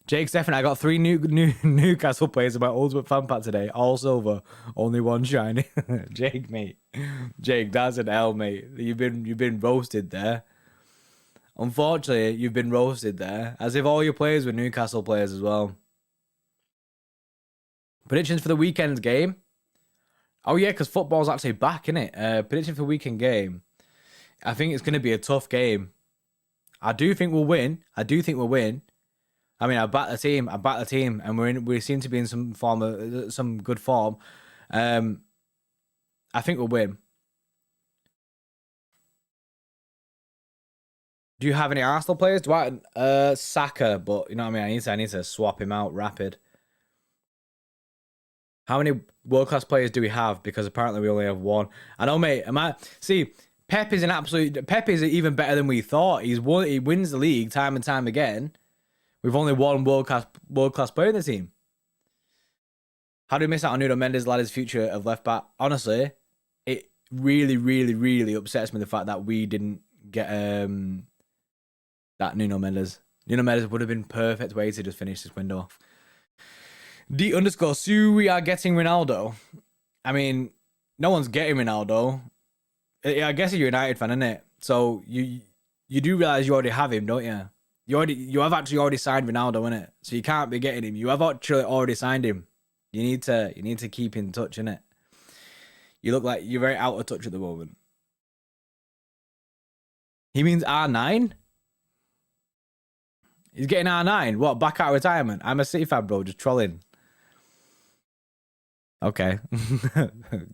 Jake Stephen, I got 3 Newcastle players in my Ultimate Fan Pack today. All silver, only 1 shiny. Jake, mate. Jake, that's an L, mate. You've been roasted there. Unfortunately, you've been roasted there. As if all your players were Newcastle players as well. Predictions for the weekend's game. Oh yeah, because football's actually back, innit? Prediction for the weekend game. I think it's going to be a tough game. I do think we'll win. I mean, I back the team, and we seem to be in some form of some good form. I think we'll win. Do you have any Arsenal players? Do I Saka? But you know what I mean. I need to swap him out rapid. How many world class players do we have? Because apparently we only have 1. I know, mate. Pep is Pep is even better than we thought. He wins the league time and time again. We've only 1 world class player in the team. How do we miss out on Nuno Mendes, ladder's future of left back? Honestly, it really, really, really upsets me the fact that we didn't get that Nuno Mendes. Nuno Mendes would have been perfect way to just finish this window off. D_Sue, we are getting Ronaldo. I mean, no one's getting Ronaldo. I guess you're a United fan, innit? So you do realize you already have him, don't you? You have actually already signed Ronaldo, innit? So you can't be getting him. You have actually already signed him. You need to keep in touch, innit? You look like you're very out of touch at the moment. He means R9? He's getting R9. What, back out of retirement? I'm a City fan, bro, just trolling. Okay.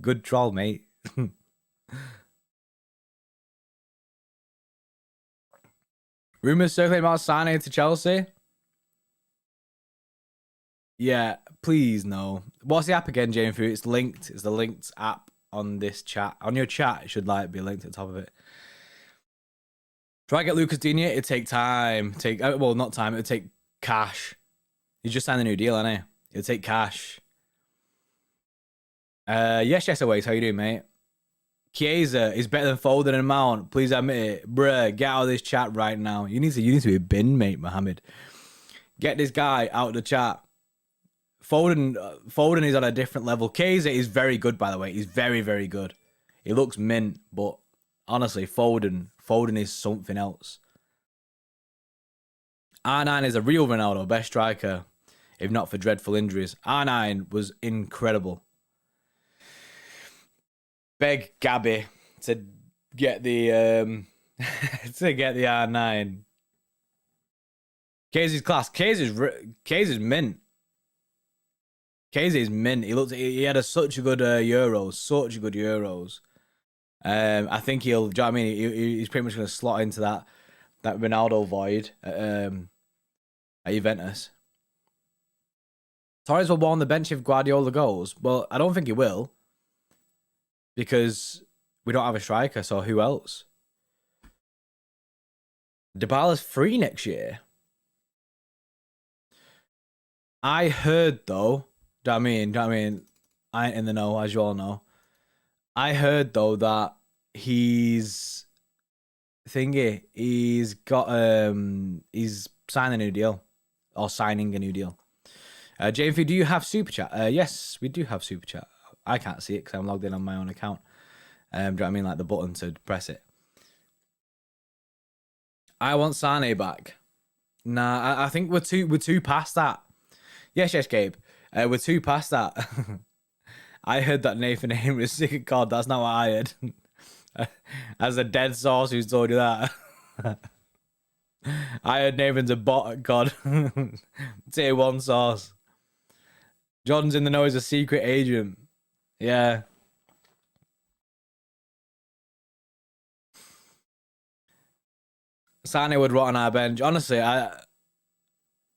Good troll, mate. Rumors circulating about Sane to Chelsea. Yeah, please no. What's the app again, Jane Fu? It's linked. It's the linked app on this chat. On your chat, it should be linked at the top of it. Try to get Lucas Digne. It'd take time. Well, not time. It'd take cash. He's just signed a new deal, hasn't he? It'd take cash. Yes, always. How you doing, mate? Chiesa is better than Foden and Mount. Please admit it. Bruh, get out of this chat right now. You need to be binned, mate, Mohammed. Get this guy out of the chat. Foden is on a different level. Chiesa is very good, by the way. He's very, very good. He looks mint, but honestly, Foden is something else. R9 is a real Ronaldo, best striker, if not for dreadful injuries. R9 was incredible. Beg Gabby to get the R9. Kay's class. Kay's mint. Kay's is mint. He had such a good Euros. I think he'll. Do you know what I mean? He's pretty much going to slot into that Ronaldo void at Juventus. Torres will warm the bench if Guardiola goes. Well, I don't think he will. Because we don't have a striker, so who else? Dybala's free next year. I heard though, do you know what I mean? I ain't in the know, as you all know. I heard though that he's signing a new deal. Or signing a new deal. JMV, do you have Super Chat? Yes, we do have Super Chat. I can't see it because I'm logged in on my own account. Do you know what I mean? Like the button to press it. I want Sane back. Nah, I think we're too past that. Yes, Gabe. We're too past that. I heard that Nathan Hamer is sick of COD. That's not what I heard. As a dead source who's told you that. I heard Nathan's a bot at COD. Tier 1 source. Jordan's in the know as a secret agent. Yeah. Sane would rot on our bench. Honestly,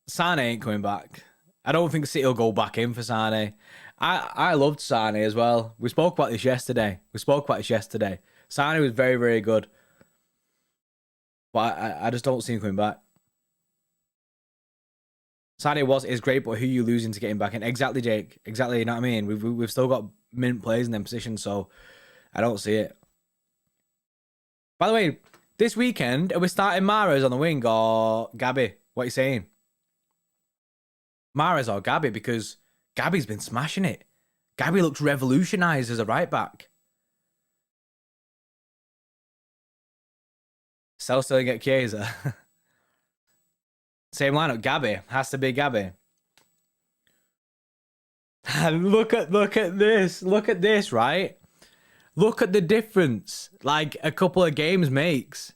Sane ain't coming back. I don't think City will go back in for Sane. I loved Sane as well. We spoke about this yesterday. Sane was very, very good. But I just don't see him coming back. Sane is great, but who are you losing to get him back in? Exactly, Jake. Exactly, you know what I mean? We've still got mint players in them positions, so I don't see it. By the way, this weekend, are we starting Mahrez on the wing or Gabby? What are you saying? Mahrez or Gabby? Because Gabby's been smashing it. Gabby looks revolutionised as a right back. Sell Sterling at Chiesa. Same lineup. Gabby. Has to be Gabby. Look at this. Look at this, right? Look at the difference like a couple of games makes.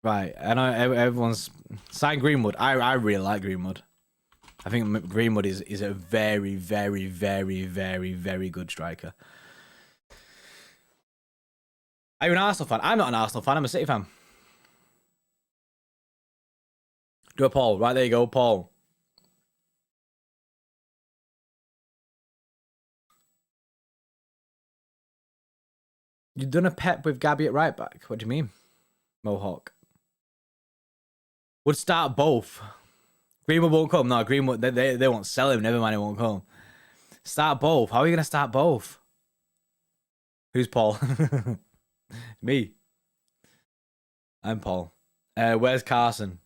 Right, I know everyone's signed Greenwood. I really like Greenwood. I think Greenwood is a very, very, very, very, very good striker. Are you an Arsenal fan? I'm not an Arsenal fan. I'm a City fan. Do a poll. Right, there you go, Paul. You've done a Pep with Gabby at right back. What do you mean? Mohawk. Would start both. Greenwood won't come. No, Greenwood, they won't sell him. Never mind, he won't come. Start both. How are you going to start both? Who's Paul? Me. I'm Paul. Where's Carson?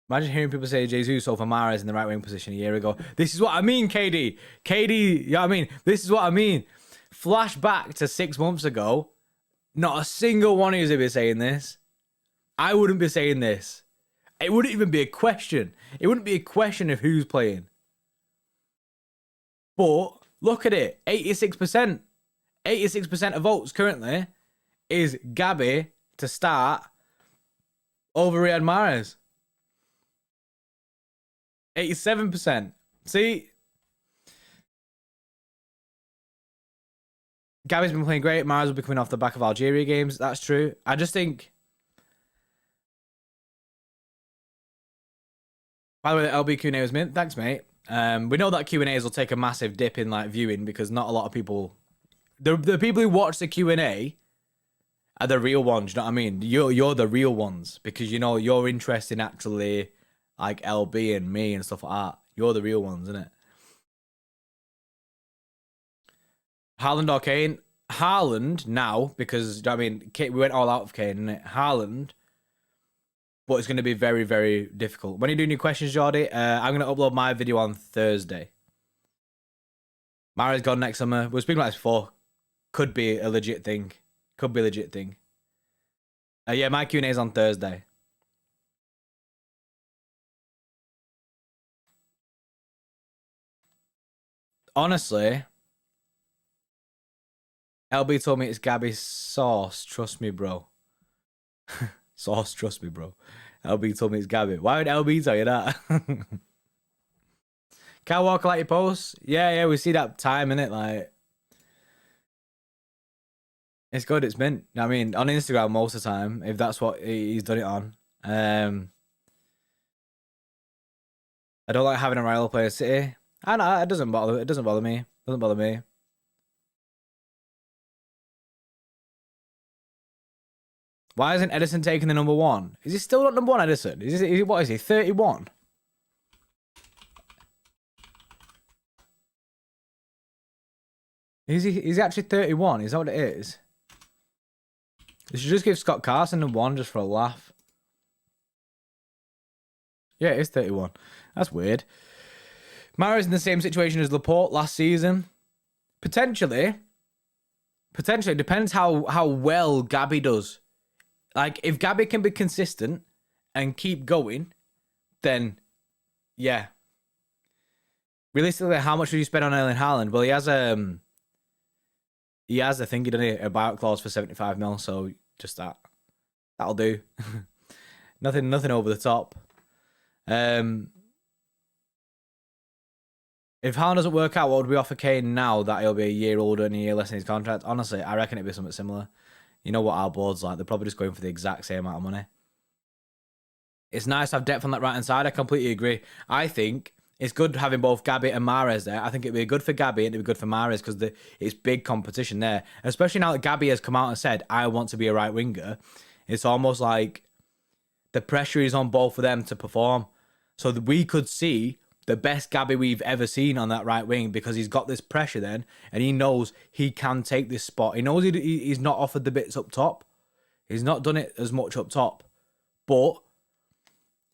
Imagine hearing people say Jesus over Mahrez in the right wing position a year ago. This is what I mean, KD. KD, you know what I mean? This is what I mean. Flash back to 6 months ago. Not a single one of you would be saying this. I wouldn't be saying this. It wouldn't even be a question. It wouldn't be a question of who's playing. But look at it. 86%. 86% of votes currently is Gabby to start over Riyad Mahrez. 87%. See? Gabby's been playing great. Mahrez will be coming off the back of Algeria games. That's true. I just think... By the way, the LB Q&A was mint. Thanks, mate. We know that Q&As will take a massive dip in like viewing because not a lot of people... The people who watch the Q&A are the real ones, you know what I mean? You're the real ones because, you know, you're interested in actually like LB and me and stuff like that. You're the real ones, isn't it? Haaland or Kane? Haaland now because, you know what I mean, we went all out of Kane, innit? Haaland... But it's going to be very, very difficult. When are you doing your questions, Jordy? I'm going to upload my video on Thursday. Mahrez gone next summer. We were speaking about this before. Could be a legit thing. Could be a legit thing. Yeah, my Q&A is on Thursday. Honestly, LB told me it's Gabby's sauce. Trust me, bro. Sauce, trust me, bro. LB told me it's Gabby. Why would LB tell you that? Can't walk like your posts? Yeah, we see that time, innit? Like, it's good, it's mint. I mean, on Instagram most of the time, if that's what he's done it on. I don't like having a rival play at City. I know, it doesn't bother me. It doesn't bother me. Why isn't Edison taking the number one? Is he still not number one, Edison? What is he, 31? Is he actually 31? Is that what it is? They should just give Scott Carson number one just for a laugh. Yeah, it is 31. That's weird. Mahrez in the same situation as Laporte last season. Potentially. Potentially. Depends how well Gabby does. Like, if Gabby can be consistent and keep going, then, yeah. Realistically, how much would you spend on Erling Haaland? Well, he has a thing, he doesn't a buyout clause for 75 mil, so just that. That'll do. nothing over the top. If Haaland doesn't work out, what would we offer Kane now that he'll be a year older and a year less in his contract? Honestly, I reckon it'd be something similar. You know what our board's like. They're probably just going for the exact same amount of money. It's nice to have depth on that right-hand side. I completely agree. I think it's good having both Gabby and Mahrez there. I think it'd be good for Gabby and it'd be good for Mahrez because it's big competition there. Especially now that Gabby has come out and said, I want to be a right winger. It's almost like the pressure is on both of them to perform. So that we could see the best Gabby we've ever seen on that right wing because he's got this pressure then and he knows he can take this spot. He knows he's not offered the bits up top. He's not done it as much up top. But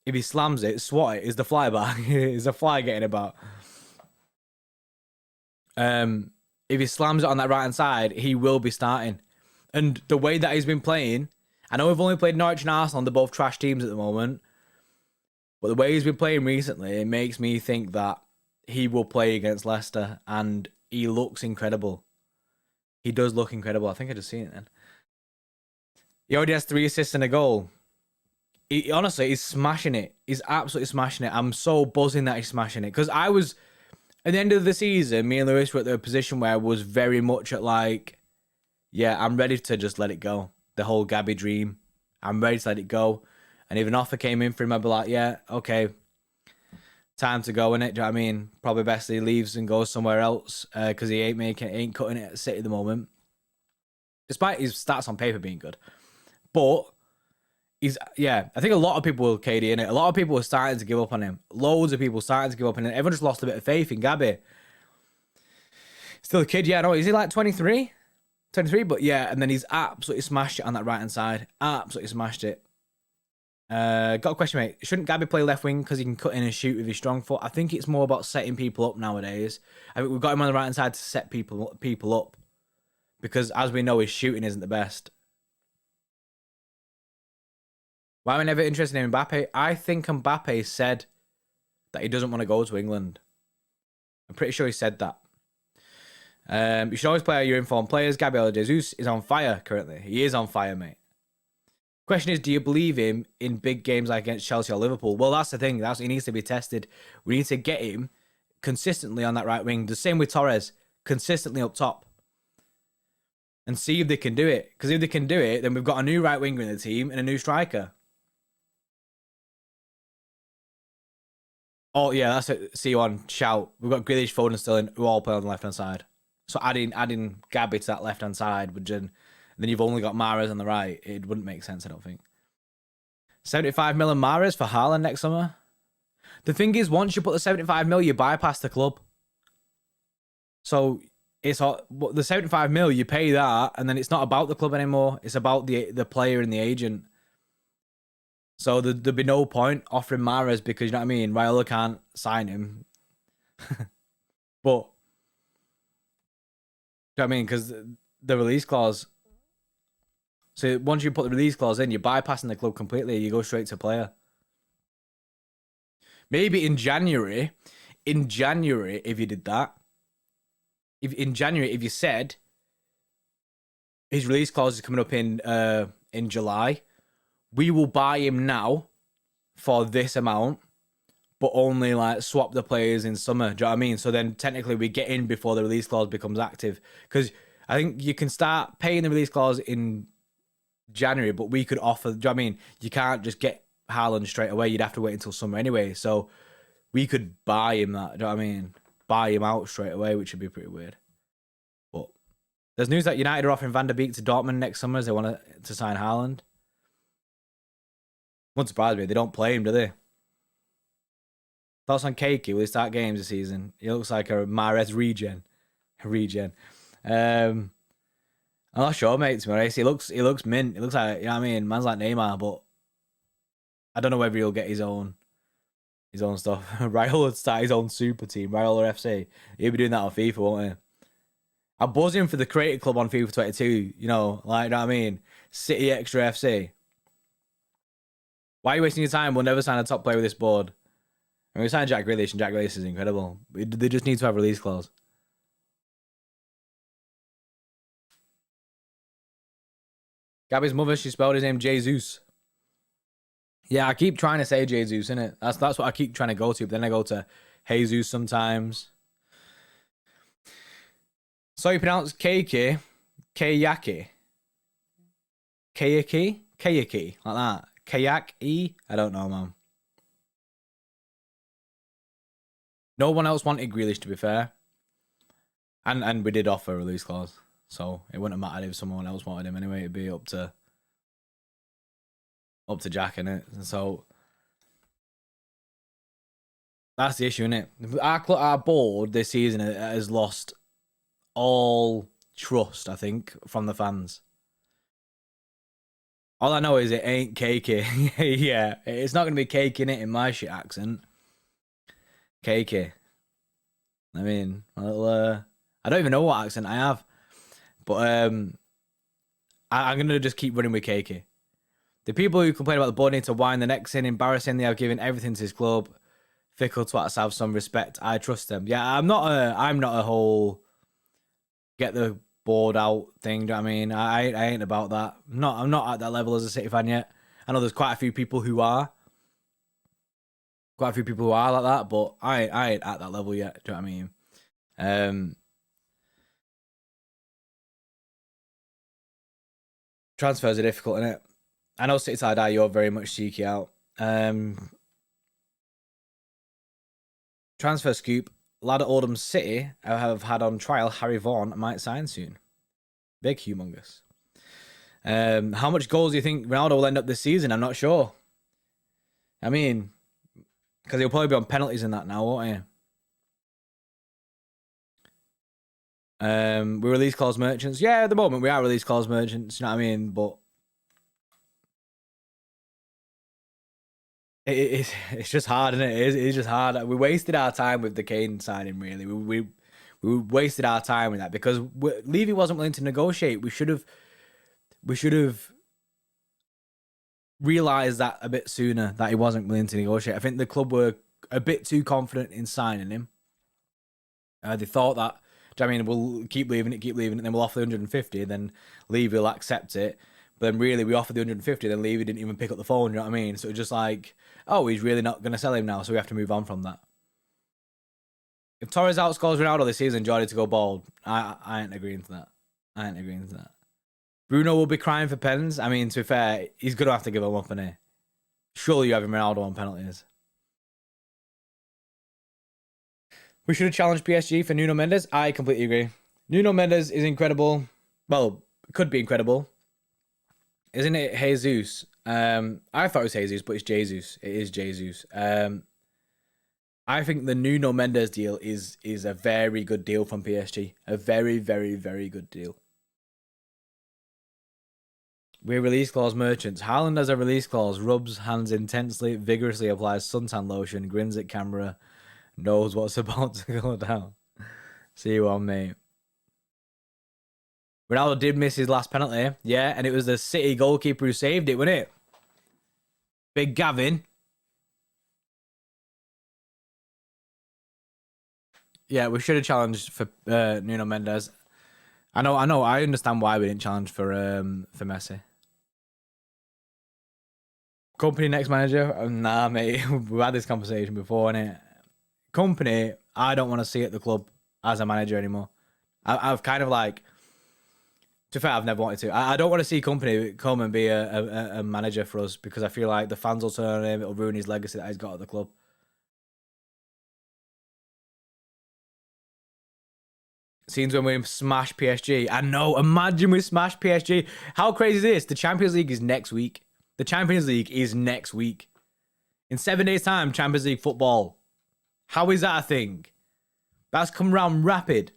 if he slams it, swat it, is the fly back. Is the fly getting about? If he slams it on that right-hand side, he will be starting. And the way that he's been playing, I know we've only played Norwich and Arsenal, they're both trash teams at the moment. But the way he's been playing recently, it makes me think that he will play against Leicester and he looks incredible. He does look incredible. I think I just seen it then. He already has 3 assists and a goal. Honestly, he's smashing it. He's absolutely smashing it. I'm so buzzing that he's smashing it. Because I was, at the end of the season, me and Lewis were at the position where I was very much at like, yeah, I'm ready to just let it go. The whole Gabby dream. I'm ready to let it go. And if an offer came in for him, I'd be like, yeah, okay. Time to go, innit? Do you know what I mean? Probably best he leaves and goes somewhere else. Because he ain't cutting it at City at the moment. Despite his stats on paper being good. But I think a lot of people will KD in it. A lot of people are starting to give up on him. Loads of people starting to give up on him. Everyone just lost a bit of faith in Gabby. Still a kid, yeah. No, is he like 23? 23, but yeah. And then he's absolutely smashed it on that right-hand side. Absolutely smashed it. Got a question, mate. Shouldn't Gabby play left wing because he can cut in and shoot with his strong foot? I think it's more about setting people up nowadays. I mean, we've got him on the right-hand side to set people up. Because as we know, his shooting isn't the best. Why am I never interested in Mbappe? I think Mbappe said that he doesn't want to go to England. I'm pretty sure he said that. You should always play your informed players. Gabriel Jesus is on fire currently. He is on fire, mate. Question is, do you believe him in big games like against Chelsea or Liverpool? Well, that's the thing. He needs to be tested. We need to get him consistently on that right wing. The same with Torres, consistently up top. And see if they can do it. Because if they can do it, then we've got a new right winger in the team and a new striker. Oh, yeah, that's it. See you on shout. We've got Grealish, Foden still in, who all play on the left-hand side. So adding Gabby to that left-hand side, and then you've only got Mahrez on the right. It wouldn't make sense, I don't think. 75 mil and Mahrez for Haaland next summer. The thing is, once you put the 75 mil, you bypass the club. So it's all, the 75 mil, you pay that, and then it's not about the club anymore. It's about the player and the agent. So there'd be no point offering Mahrez because, you know what I mean, Raiola can't sign him. But, you know what I mean? Because the release clause. So once you put the release clause in, you're bypassing the club completely. You go straight to player. Maybe in January, if you did that, if you said his release clause is coming up in July, we will buy him now for this amount, but only like swap the players in summer. Do you know what I mean? So then technically we get in before the release clause becomes active. Because I think you can start paying the release clause in January, but we could offer, do you know what I mean? You can't just get Haaland straight away. You'd have to wait until summer anyway. So we could buy him that, do you know what I mean? Buy him out straight away, which would be pretty weird. But there's news that United are offering Van der Beek to Dortmund next summer as they want to sign Haaland. Wouldn't surprise me. They don't play him, do they? Thoughts on Keiki? Will he start games this season? He looks like a Mahrez regen. I'm not sure, mate, to be honest. He looks mint. He looks like, you know what I mean? Man's like Neymar, but I don't know whether he'll get his own his own stuff. Raiola would start his own super team, Raiola FC. He'll be doing that on FIFA, won't he? I'm buzzing for the Creative Club on FIFA 22. You know, like, you know what I mean? City Extra FC. Why are you wasting your time? We'll never sign a top player with this board. I mean, we signed Jack Grealish, and Jack Grealish is incredible. They just need to have a release clause. Gabby's mother, she spelled his name Jesus. Yeah, I keep trying to say Jesus, innit? That's what I keep trying to go to, but then I go to Jesus sometimes. So you pronounce Keiki, Kayaki, Kayaki, like that. Kayak-E? I don't know, man. No one else wanted Grealish, to be fair. And we did offer a release clause. So it wouldn't have mattered if someone else wanted him anyway. It'd be up to Jack, innit? And so that's the issue, innit? Our board this season has lost all trust, I think, from the fans. All I know is it ain't cakey. Yeah, it's not going to be cake in it in my shit accent. Cakey. I mean, a little, I don't even know what accent I have. But I'm going to just keep running with cakey. The people who complain about the board need to wind the necks in. Embarrassing, they have given everything to his club. Fickle twats have some respect. I trust them. Yeah, I'm not a whole get the board out thing. Do you know what I mean? I ain't about that. I'm not at that level as a City fan yet. I know there's quite a few people who are. Quite a few people who are like that, but I ain't at that level yet. Do you know what I mean? Transfers are difficult, innit? I know City Tie Die, you're very much cheeky out. Transfer scoop. Lad at Oldham City have had on trial Harry Vaughan might sign soon. Big humongous. How much goals do you think Ronaldo will end up this season? I'm not sure. I mean, because he'll probably be on penalties in that now, won't he? We release clause merchants. Yeah, at the moment we are release clause merchants, you know what I mean? But it's just hard, isn't it? It's just hard. We wasted our time with the Kane signing, really. We wasted our time with that because Levy wasn't willing to negotiate. We should have realised that a bit sooner that he wasn't willing to negotiate. I think the club were a bit too confident in signing him. They thought that, do you know what I mean, we'll keep leaving it, and then we'll offer the 150, then Levy will accept it. But then really, we offered the 150, then Levy didn't even pick up the phone, you know what I mean? So it's just like, oh, he's really not going to sell him now, so we have to move on from that. If Torres outscores Ronaldo this season, Jordi to go bald, I ain't agreeing to that. Bruno will be crying for pens. I mean, to be fair, he's going to have to give them up, innit? Surely you have Ronaldo on penalties. We should have challenged PSG for Nuno Mendes. I completely agree. Nuno Mendes is incredible. Well, could be incredible. Isn't it Jesus? I thought it was Jesus, but it's Jesus. It is Jesus. I think the Nuno Mendes deal is a very good deal from PSG. A very, very, very good deal. We're release clause merchants. Haaland has a release clause. Rubs hands intensely, vigorously applies suntan lotion, grins at camera, knows what's about to go down. See you on, mate. Ronaldo did miss his last penalty, yeah, and it was the City goalkeeper who saved it, wasn't it? Big Gavin. Yeah, we should have challenged for Nuno Mendes. I know. I understand why we didn't challenge for Messi. Company next manager? Nah, mate. We've had this conversation before, innit? Company, I don't want to see at the club as a manager anymore. I've kind of like, to be fair, I've never wanted to. I don't want to see Company come and be a manager for us because I feel like the fans will turn on him. It'll ruin his legacy that he's got at the club. Scenes when we smash PSG. I know. Imagine we smash PSG. How crazy is this? The Champions League is next week. The Champions League is next week. In 7 days' time, Champions League football. How is that a thing? That's come round rapid.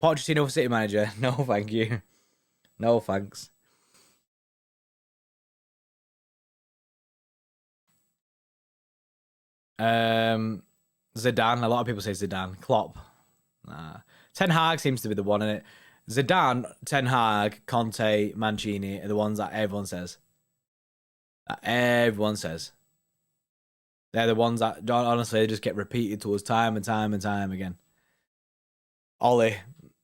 Pochettino for City manager. No, thank you. No, thanks. Zidane. A lot of people say Zidane. Klopp. Nah. Ten Hag seems to be the one in it. Zidane, Ten Hag, Conte, Mancini are the ones that everyone says. That everyone says. They're the ones that honestly just get repeated to us time and time and time again. Ollie.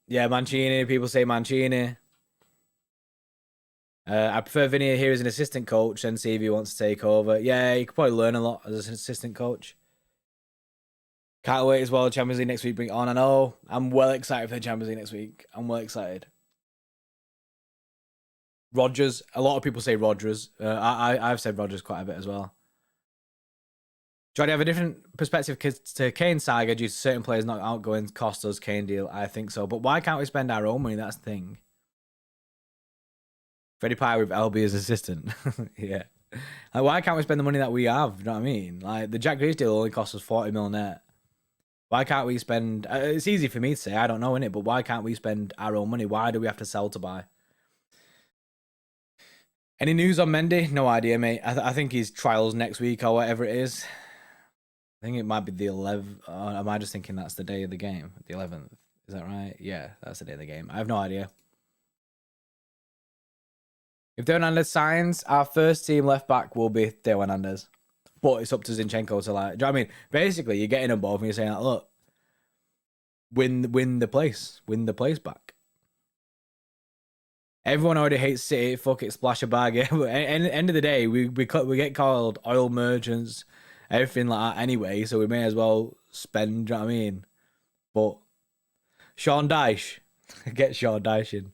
Yeah, Mancini. People say Mancini. I prefer Vinny here as an assistant coach and see if he wants to take over. Yeah, he could probably learn a lot as an assistant coach. Can't wait as well. Champions League next week. Bring it on. I know. I'm well excited for the Champions League next week. I'm well excited. Rodgers. A lot of people say Rodgers. I've said Rodgers quite a bit as well. Do you have a different perspective to Kane saga due to certain players not outgoing cost us Kane deal? I think so. But why can't we spend our own money? That's the thing. Freddie Pye with LB as assistant. Yeah. Like, why can't we spend the money that we have? You know what I mean? Like, the Jack Grealish deal only cost us 40 mil net. Why can't we spend... it's easy for me to say, I don't know, innit? But why can't we spend our own money? Why do we have to sell to buy? Any news on Mendy? No idea, mate. I think he's trials next week or whatever it is. I think it might be the 11th. Am I just thinking that's the day of the game? The 11th. Is that right? Yeah, that's the day of the game. I have no idea. If THEO HERNANDEZ signs, our first team left back will be THEO HERNANDEZ. But it's up to Zinchenko to, like... Do you know what I mean? Basically, you're getting them both and you're saying, like, look, win the place. Win the place back. Everyone already hates City. Fuck it, splash a bag. Yeah, but at the end of the day, we get called oil merchants, everything like that anyway, so we may as well spend, do you know what I mean? But Sean Dyche. Get Sean Dyche in.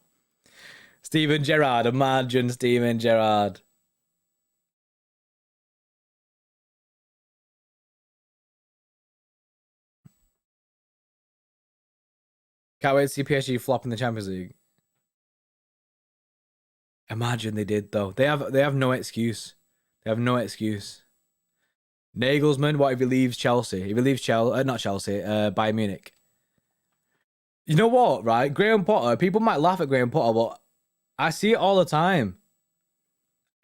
Steven Gerrard. Imagine Steven Gerrard. Can't wait to see PSG flop in the Champions League. Imagine they did, though. They have no excuse. They have no excuse. Nagelsmann, what if he leaves Chelsea? If he leaves Chelsea, not Chelsea, Bayern Munich. You know what, right? Graham Potter, people might laugh at Graham Potter, but I see it all the time.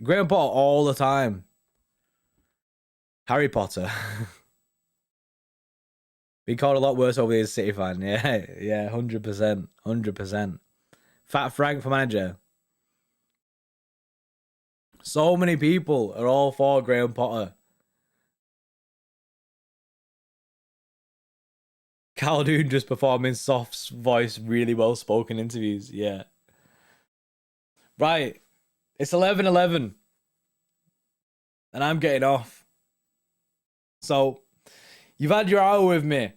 Graham Potter all the time. Harry Potter. Been called a lot worse over here as a City fan. Yeah, 100%. 100%. Fat Frank for manager. So many people are all for Graham Potter. Caldoon just performing soft voice, really well spoken interviews. Yeah. Right. It's 11:11. And I'm getting off. So, you've had your hour with me.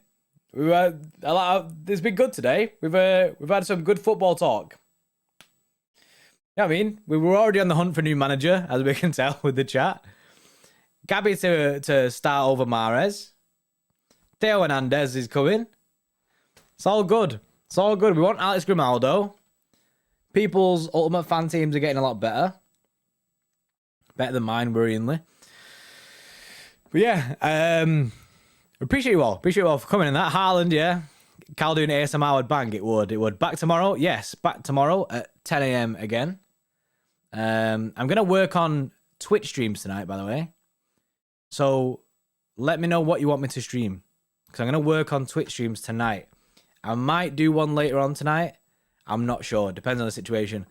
It's been good today. We've had some good football talk. Yeah, I mean, we were already on the hunt for a new manager, as we can tell with the chat. Gabby to start over Mahrez. THEO HERNANDEZ is coming. It's all good. It's all good. We want Alex Grimaldo. People's ultimate fan teams are getting a lot better. Better than mine, worryingly. But yeah, appreciate you all. Appreciate you all for coming in that. Haaland, yeah. Caldoon ASMR would bang. It would. Back tomorrow? Yes, back tomorrow at 10 a.m. again. I'm going to work on Twitch streams tonight, by the way. So let me know what you want me to stream. Because I'm going to work on Twitch streams tonight. I might do one later on tonight. I'm not sure. It depends on the situation.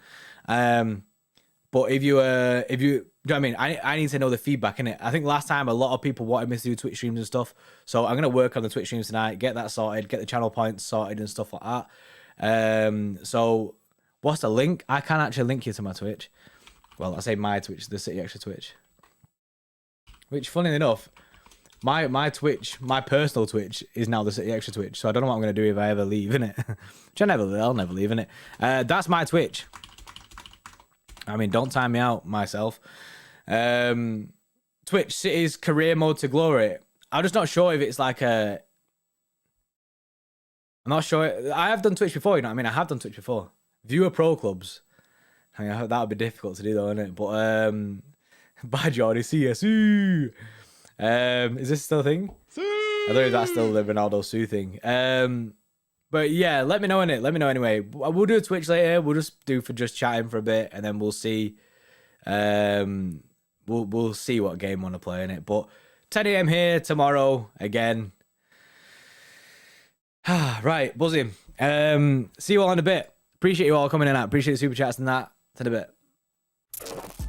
But if you, do you know what I mean? I need to know the feedback, innit? I think last time a lot of people wanted me to do Twitch streams and stuff. So I'm going to work on the Twitch streams tonight, get that sorted, get the channel points sorted and stuff like that. So what's the link? I can't actually link you to my Twitch. Well, I say my Twitch, the City Extra Twitch. Which, funny enough, my Twitch, my personal Twitch, is now the City Extra Twitch. So I don't know what I'm going to do if I ever leave, innit? Which I'll never leave, innit? That's my Twitch. I mean, don't time me out, myself. Twitch, City's career mode to glory. I'm just not sure if it's like a... I'm not sure. I have done Twitch before, you know what I mean? I have done Twitch before. Viewer pro clubs. I mean, that would be difficult to do though, isn't it? But, bye, Jordy. CSU. Is this still a thing? I don't know if that's still the Ronaldo Sue thing. But yeah, let me know in it. Let me know anyway. We'll do a Twitch later. We'll just do for just chatting for a bit, and then we'll see. We'll see what game we want to play in it. But 10 a.m. here tomorrow again. Right, buzzing. See you all in a bit. Appreciate you all coming in. Appreciate the super chats and that. To the bit.